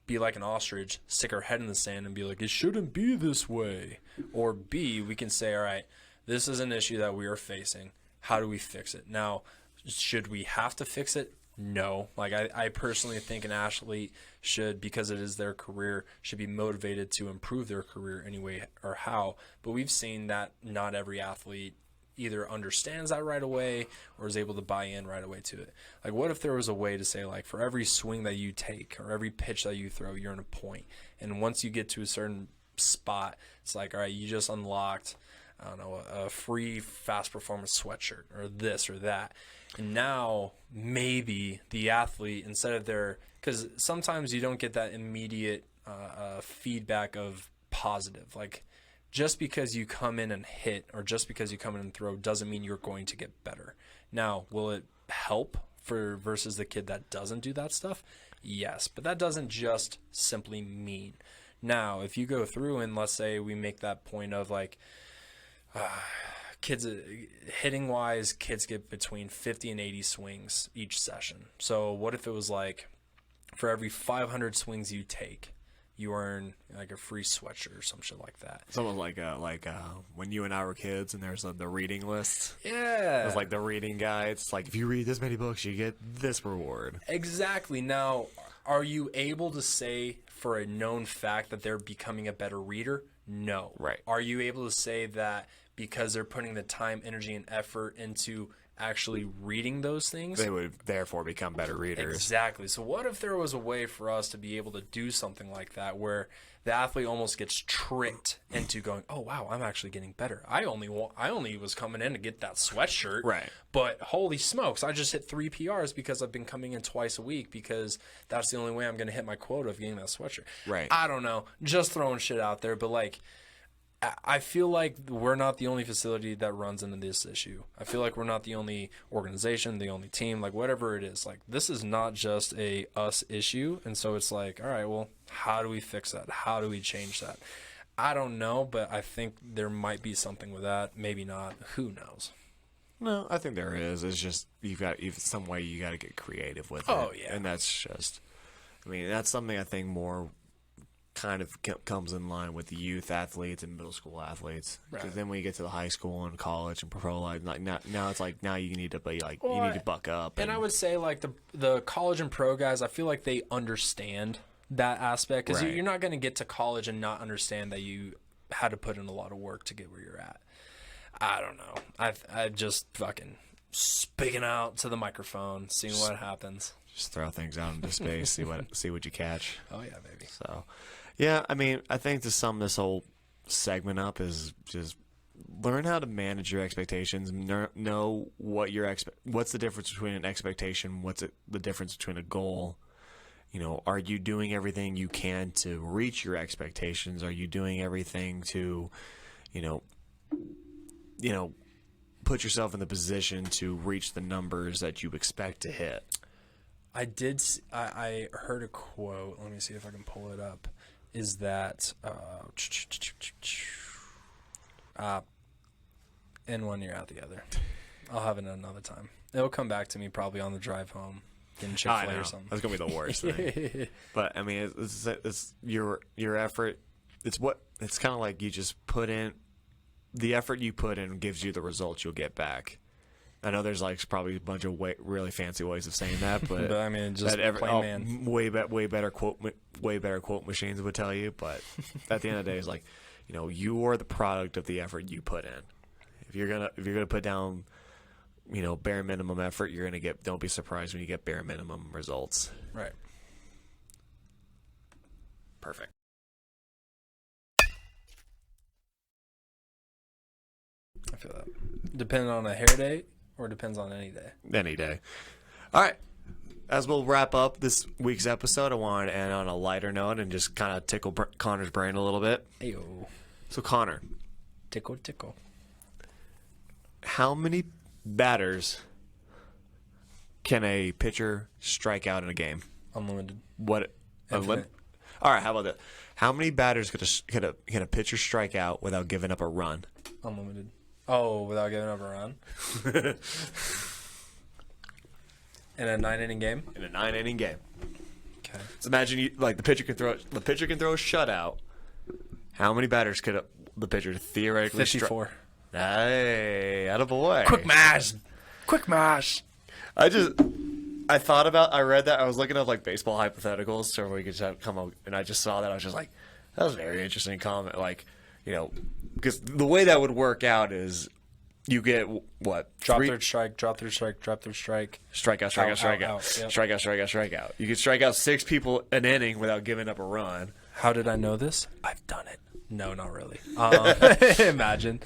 be like an ostrich, stick our head in the sand and be like, it shouldn't be this way. Or B, we can say, all right, this is an issue that we are facing. How do we fix it? Now, should we have to fix it? No. Like, I personally think an athlete should, because it is their career, should be motivated to improve their career anyway or how. But we've seen that not every athlete either understands that right away or is able to buy in right away to it. Like, what if there was a way to say, like, for every swing that you take or every pitch that you throw, you're in a point. And once you get to a certain spot, it's like, all right, you just unlocked, I don't know, a free fast performance sweatshirt or this or that. And now maybe the athlete, instead of because sometimes you don't get that immediate feedback of positive. Like, just because you come in and hit or just because you come in and throw doesn't mean you're going to get better. Now, will it help versus the kid that doesn't do that stuff? Yes, but that doesn't just simply mean. Now, if you go through and let's say we make that point of like kids hitting wise, kids get between 50 and 80 swings each session. So what if it was like for every 500 swings you take, you earn like a free sweatshirt or some shit like that. Something like when you and I were kids and there's the reading list. Yeah. It's like the reading guide. It's like if you read this many books, you get this reward. Exactly. Now, are you able to say for a known fact that they're becoming a better reader? No. Right. Are you able to say that because they're putting the time, energy, and effort into actually reading those things, they would therefore become better readers? Exactly. So what if there was a way for us to be able to do something like that where the athlete almost gets tricked into going, oh wow, I'm actually getting better. I only was coming in to get that sweatshirt, right? But holy smokes, I just hit 3 PRs because I've been coming in twice a week because that's the only way I'm going to hit my quota of getting that sweatshirt. Right. I don't know, just throwing shit out there, but like, I feel like we're not the only facility that runs into this issue. I feel like we're not the only organization, the only team, like whatever it is. Like this is not just a us issue. And so it's like, all right, well, how do we fix that? How do we change that? I don't know, but I think there might be something with that. Maybe not. Who knows? No, I think there is. It's just some way you got to get creative with it. Oh, yeah. And that's just, I mean, that's something I think more kind of comes in line with the youth athletes and middle school athletes, because Right. then when you get to the high school and college and pro life, like now it's like now you need to be like Well, you need to buck up. And I would say like the college and pro guys, I feel like they understand that aspect because Right. you're not going to get to college and not understand that you had to put in a lot of work to get where you're at. I don't know. I just fucking speaking out to the microphone, seeing what happens. just throw things out into space, see what you catch. Oh yeah, baby. So, yeah, I mean, I think to sum this whole segment up is just learn how to manage your expectations. Know what what's the difference between an expectation, the difference between a goal. You know, are you doing everything you can to reach your expectations? Are you doing everything to, you know, put yourself in the position to reach the numbers that you expect to hit? I heard a quote. Let me see if I can pull it up. Is that in one ear out the other? I'll have it another time. It'll come back to me probably on the drive home, getting Chick-fil-A or something. That's gonna be the worst thing. But I mean, it's your effort. It's kind of like you just put in the effort you put in gives you the results you'll get back. I know there's like probably a bunch of really fancy ways of saying that, but I mean, just plain man. Way better quote machines would tell you. But at the end of the day, it's like, you know, you are the product of the effort you put in. If you're gonna put down, you know, bare minimum effort, you're gonna get. Don't be surprised when you get bare minimum results. Right. Perfect. I feel that. Depending on a hair day or depends on any day? Any day. All right. As we'll wrap up this week's episode, I wanted to end on a lighter note and just kind of tickle Connor's brain a little bit. Ayo. So, Connor. Tickle. How many batters can a pitcher strike out in a game? Unlimited. What? Infinite. All right, how about that? How many batters can a pitcher strike out without giving up a run? Unlimited. Oh, without giving up a run? In a 9-inning game? In a 9-inning game. Okay. So imagine the pitcher can throw a shutout. How many batters could the pitcher theoretically 54. Hey, attaboy. Quick mash. I thought about, I read that, I was looking up like baseball hypotheticals so we could just come up, and I just saw that, I was just like, that was a very interesting comment. Like, you know, because the way that would work out is you get what? Third strike, drop third strike, drop third strike. Strikeout. Yep. Strikeout. You could strike out 6 people an inning without giving up a run. How did I know this? I've done it. No, not really. Imagine.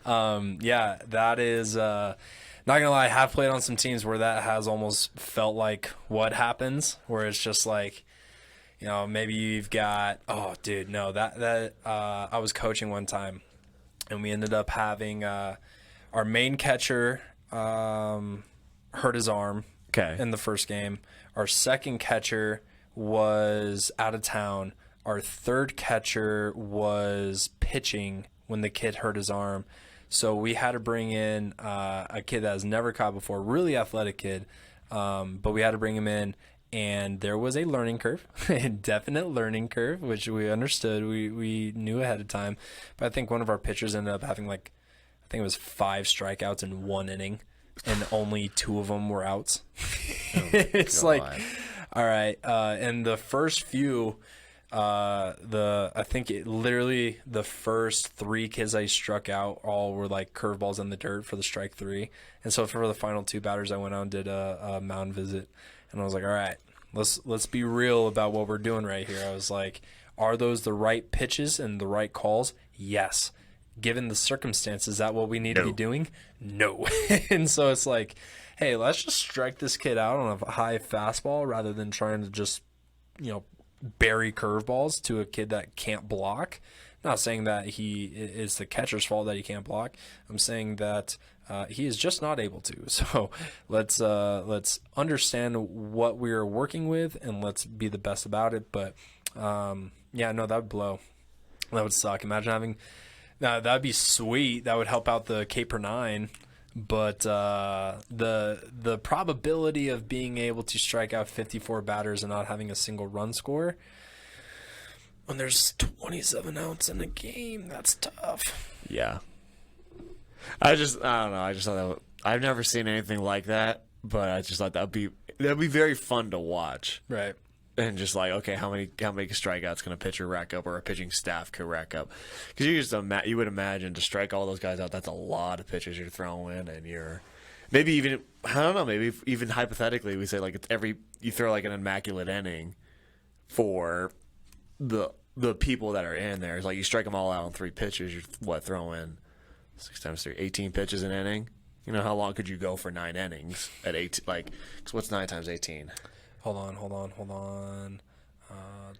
Yeah, that is, not going to lie, I have played on some teams where that has almost felt like what happens, where it's just like, maybe you've got, oh, dude, no, that I was coaching one time, and we ended up having our main catcher hurt his arm in the first game. Our second catcher was out of town. Our third catcher was pitching when the kid hurt his arm. So we had to bring in a kid that has never caught before, really athletic kid, but we had to bring him in. And there was a learning curve, a definite learning curve, which we understood. We knew ahead of time. But I think one of our pitchers ended up having I think it was 5 strikeouts in 1 inning, and only 2 of them were outs. It's God. like, all right. And the first few, I think literally the first 3 kids I struck out all were like curveballs in the dirt for the strike 3. And so for the final 2 batters, I went out and did a mound visit. And I was like, all right, let's be real about what we're doing right here. I was like, are those the right pitches and the right calls? Yes. Given the circumstances, is that what we need to be doing? No. And so it's like, hey, let's just strike this kid out on a high fastball rather than trying to just, bury curveballs to a kid that can't block. Not saying that it's the catcher's fault that he can't block. I'm saying that he is just not able to. So let's understand what we're working with and let's be the best about it. But that would blow. That would suck. Imagine having that'd be sweet. That would help out the K per 9. But the probability of being able to strike out 54 batters and not having a single run score when there's 27 outs in a game, that's tough. Yeah. I don't know. I just thought I've never seen anything like that, but I just thought that'd be very fun to watch. Right. And just like, okay, how many strikeouts can a pitcher rack up or a pitching staff could rack up? Because you would imagine to strike all those guys out, that's a lot of pitches you're throwing, and maybe even hypothetically, we say like you throw like an immaculate inning for the people that are in there. It's like you strike them all out in 3 pitches. You're throwing 6 times 3, 18 pitches an inning. You know, how long could you go for 9 innings at 18? Like, cause what's 9 times 18? Hold on.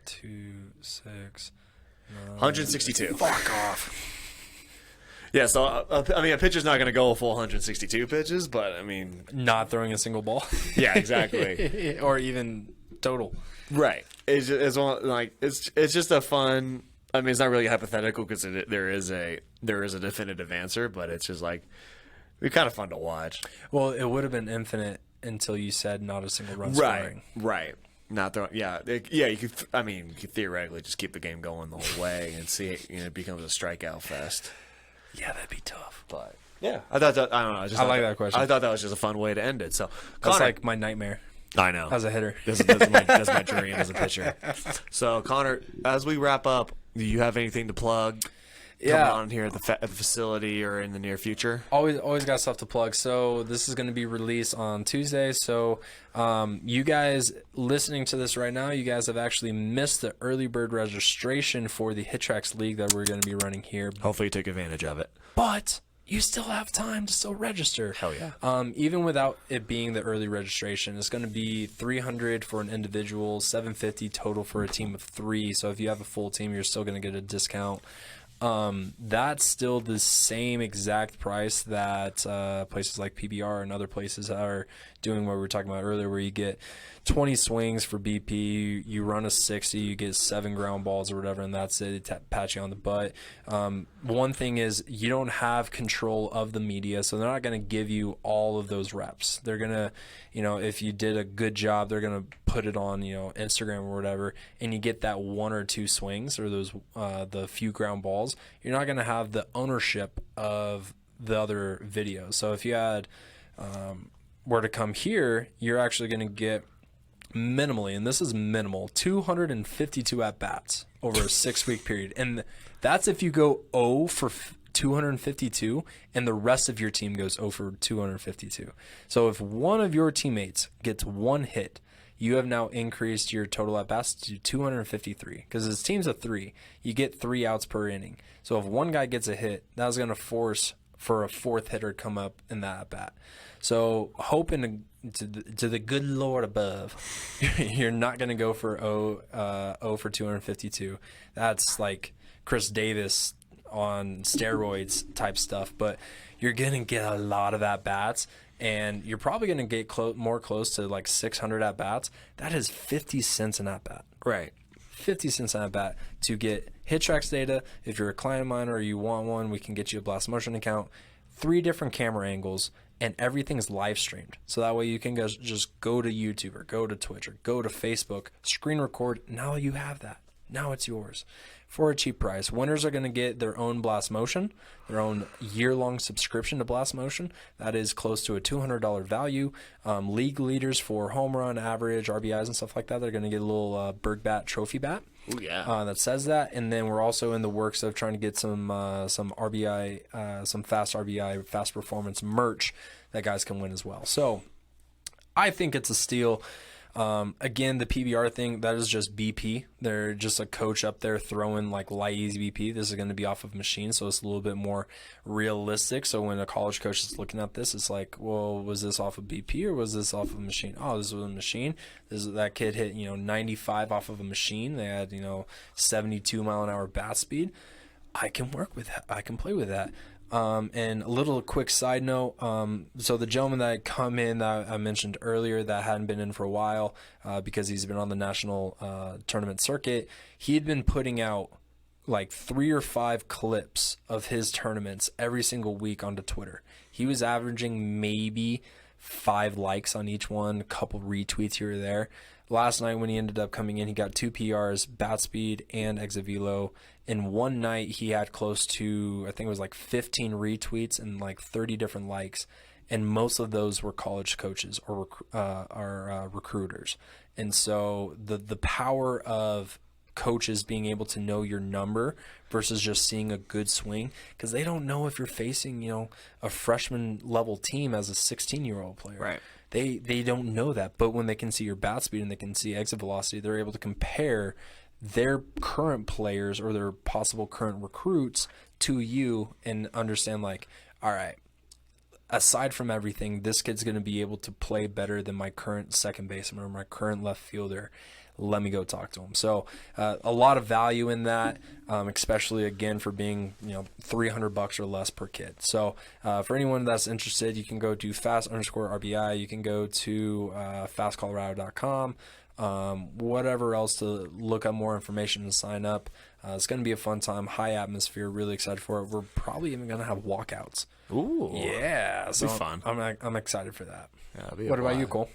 2, 6, 9. 162. Fuck off. Yeah, so a pitcher's not going to go a full 162 pitches, but I mean, not throwing a single ball. Yeah, exactly. Or even total. Right. It's just a fun. I mean, it's not really hypothetical because there is a definitive answer, but it's just like it's kind of fun to watch. Well, it would have been infinite until you said not a single run scoring. Right. Not throwing. You could. You could theoretically just keep the game going the whole way and see it becomes a strikeout fest. Yeah, that'd be tough. But yeah, I don't know. I like that question. I thought that was just a fun way to end it. So that's like my nightmare. I know. As a hitter, that's my dream as a pitcher. So Connor, as we wrap up, do you have anything to plug? Coming on here at the facility or in the near future? Always got stuff to plug. So this is going to be released on Tuesday. So you guys listening to this right now, you guys have actually missed the early bird registration for the Hit Tracks League that we're going to be running here. Hopefully you take advantage of it. But you still have time to still register. Hell yeah. Even without it being the early registration, it's going to be $300 for an individual, $750 total for a team of 3. So if you have a full team, you're still going to get a discount. That's still the same exact price that places like PBR and other places are doing what we were talking about earlier, where you get 20 swings for BP, you run a 60, you get 7 ground balls or whatever, and that's it. They pat you on the butt. One thing is you don't have control of the media, so they're not going to give you all of those reps. They're going to, if you did a good job, they're going to put it on, Instagram or whatever, and you get that 1 or 2 swings or those the few ground balls. You're not going to have the ownership of the other videos. So if you had were to come here, you're actually going to get minimally, and this is minimal, 252 at-bats over a 6-week period. And that's if you go 0 for 252 and the rest of your team goes 0 for 252. So if one of your teammates gets 1 hit, you have now increased your total at-bats to 253. Because as teams of 3, you get 3 outs per inning. So if one guy gets a hit, that's going to force for a 4th hitter to come up in that at-bat. So hoping to the good Lord above, you're not going to go for 0 for 252. That's like Chris Davis on steroids type stuff, but you're going to get a lot of at-bats, and you're probably going to get more close to like 600 at-bats. That is 50 cents an at-bat. Right. 50 cents on a bat to get HitTrax data. If you're a client of mine or you want one, we can get you a Blast Motion account. 3 different camera angles, and everything's live streamed. So that way you can just go to YouTube or go to Twitch or go to Facebook, screen record. Now you have that. Now it's yours for a cheap price. Winners are going to get their own Blast Motion, their own year-long subscription to Blast Motion. That is close to a $200 value. League leaders for home run, average, RBIs, and stuff like that, they're going to get a little Berg Bat trophy bat. Ooh, yeah. That says that. And then we're also in the works of trying to get some RBI, some fast RBI, fast performance merch that guys can win as well. So I think it's a steal. Again, the PBR thing, that is just BP. They're just a coach up there throwing like light easy BP. This is going to be off of machine, so it's a little bit more realistic. So when a college coach is looking at this, it's like, well, was this off of BP or was this off of a machine? Oh, this was a machine. That kid hit 95 off of a machine. They had 72 mile an hour bat speed. I can work with that. I can play with that. And a little quick side note, so the gentleman that come in that I mentioned earlier that hadn't been in for a while because he's been on the national tournament circuit, he had been putting out like 3 or 5 clips of his tournaments every single week onto Twitter. He was averaging maybe 5 likes on each one, a couple retweets here or there. Last night when he ended up coming in, he got 2 PRs, bat speed and exit velo. In one night, he had close to, I think it was like 15 retweets and like 30 different likes. And most of those were college coaches or recruiters. And so the power of coaches being able to know your number versus just seeing a good swing, because they don't know if you're facing, a freshman level team as a 16-year-old player. Right. They don't know that, but when they can see your bat speed and they can see exit velocity, they're able to compare their current players or their possible current recruits to you and understand like, all right, aside from everything, this kid's going to be able to play better than my current second baseman or my current left fielder. Let me go talk to him. So a lot of value in that, especially again for being $300 or less per kid. So for anyone that's interested, you can go to fast_RBI. You can go to fastcolorado.com. Whatever else to look up more information and sign up. It's going to be a fun time, high atmosphere. Really excited for it. We're probably even going to have walkouts. Ooh, yeah, so be fun. I'm excited for that. Yeah, what about you, Cole?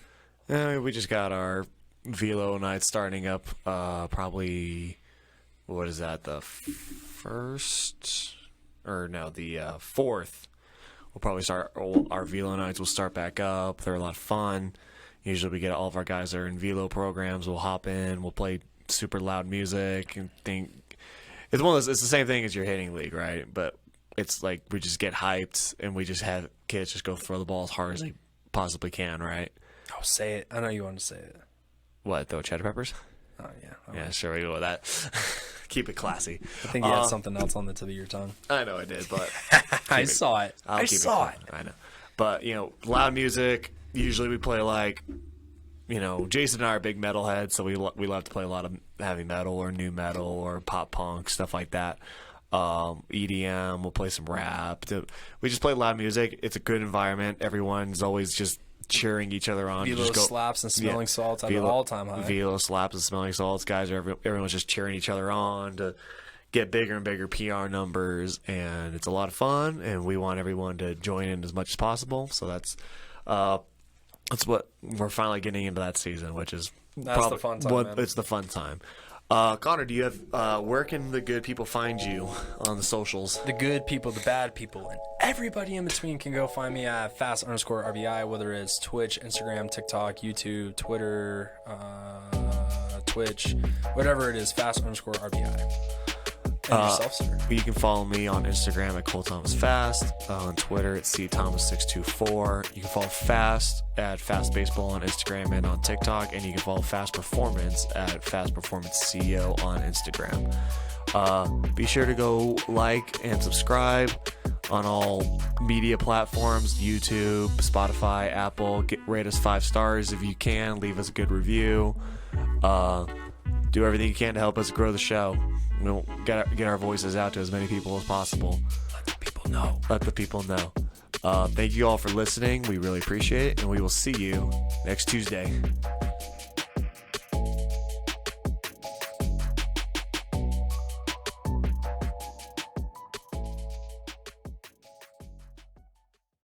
We just got our velo night starting up. Probably, what is that? The fourth. We'll probably start our velo nights. Will start back up. They're a lot of fun. Usually we get all of our guys that are in velo programs. We'll hop in. We'll play super loud music and think it's one of those. It's the same thing as your hitting league, right? But it's like we just get hyped and we just have kids just go throw the ball as hard as they possibly can, right? Oh, say it. I know you want to say it. What, throw cheddar peppers? Oh, yeah. Yeah, sure, we go with that. Keep it classy. I think you had something else on the tip of your tongue. I know I did, but I saw it. I saw it. I know. But, loud music. Usually we play like, Jason and I are big metalheads, so we love to play a lot of heavy metal or new metal or pop punk, stuff like that. EDM, we'll play some rap. We just play loud music. It's a good environment. Everyone's always just cheering each other on. Velo slaps and smelling salts at an all-time high. Velo slaps and smelling salts. Guys everyone's just cheering each other on to get bigger and bigger PR numbers, and it's a lot of fun, and we want everyone to join in as much as possible. So that's what we're finally getting into that season, which is the fun time, man. It's the fun time. Connor, do you have where can the good people find you on the socials? The good people, the bad people, and everybody in between can go find me at fast_RBI, whether it's Twitch, Instagram, TikTok, YouTube, Twitter, Twitch, whatever it is, fast_RBI. And yourself, sir. You can follow me on Instagram at ColeThomasFast, on Twitter at CThomas624. You can follow Fast at Fast Baseball on Instagram and on TikTok, and you can follow Fast Performance at Fast Performance CEO on Instagram. Be sure to go like and subscribe. on all media platforms, YouTube, Spotify, Apple. Rate us 5 stars if you can. Leave us a good review. Do everything you can to help us grow the show. We'll get our voices out to as many people as possible. Let the people know. Thank you all for listening. We really appreciate it, and we will see you next Tuesday.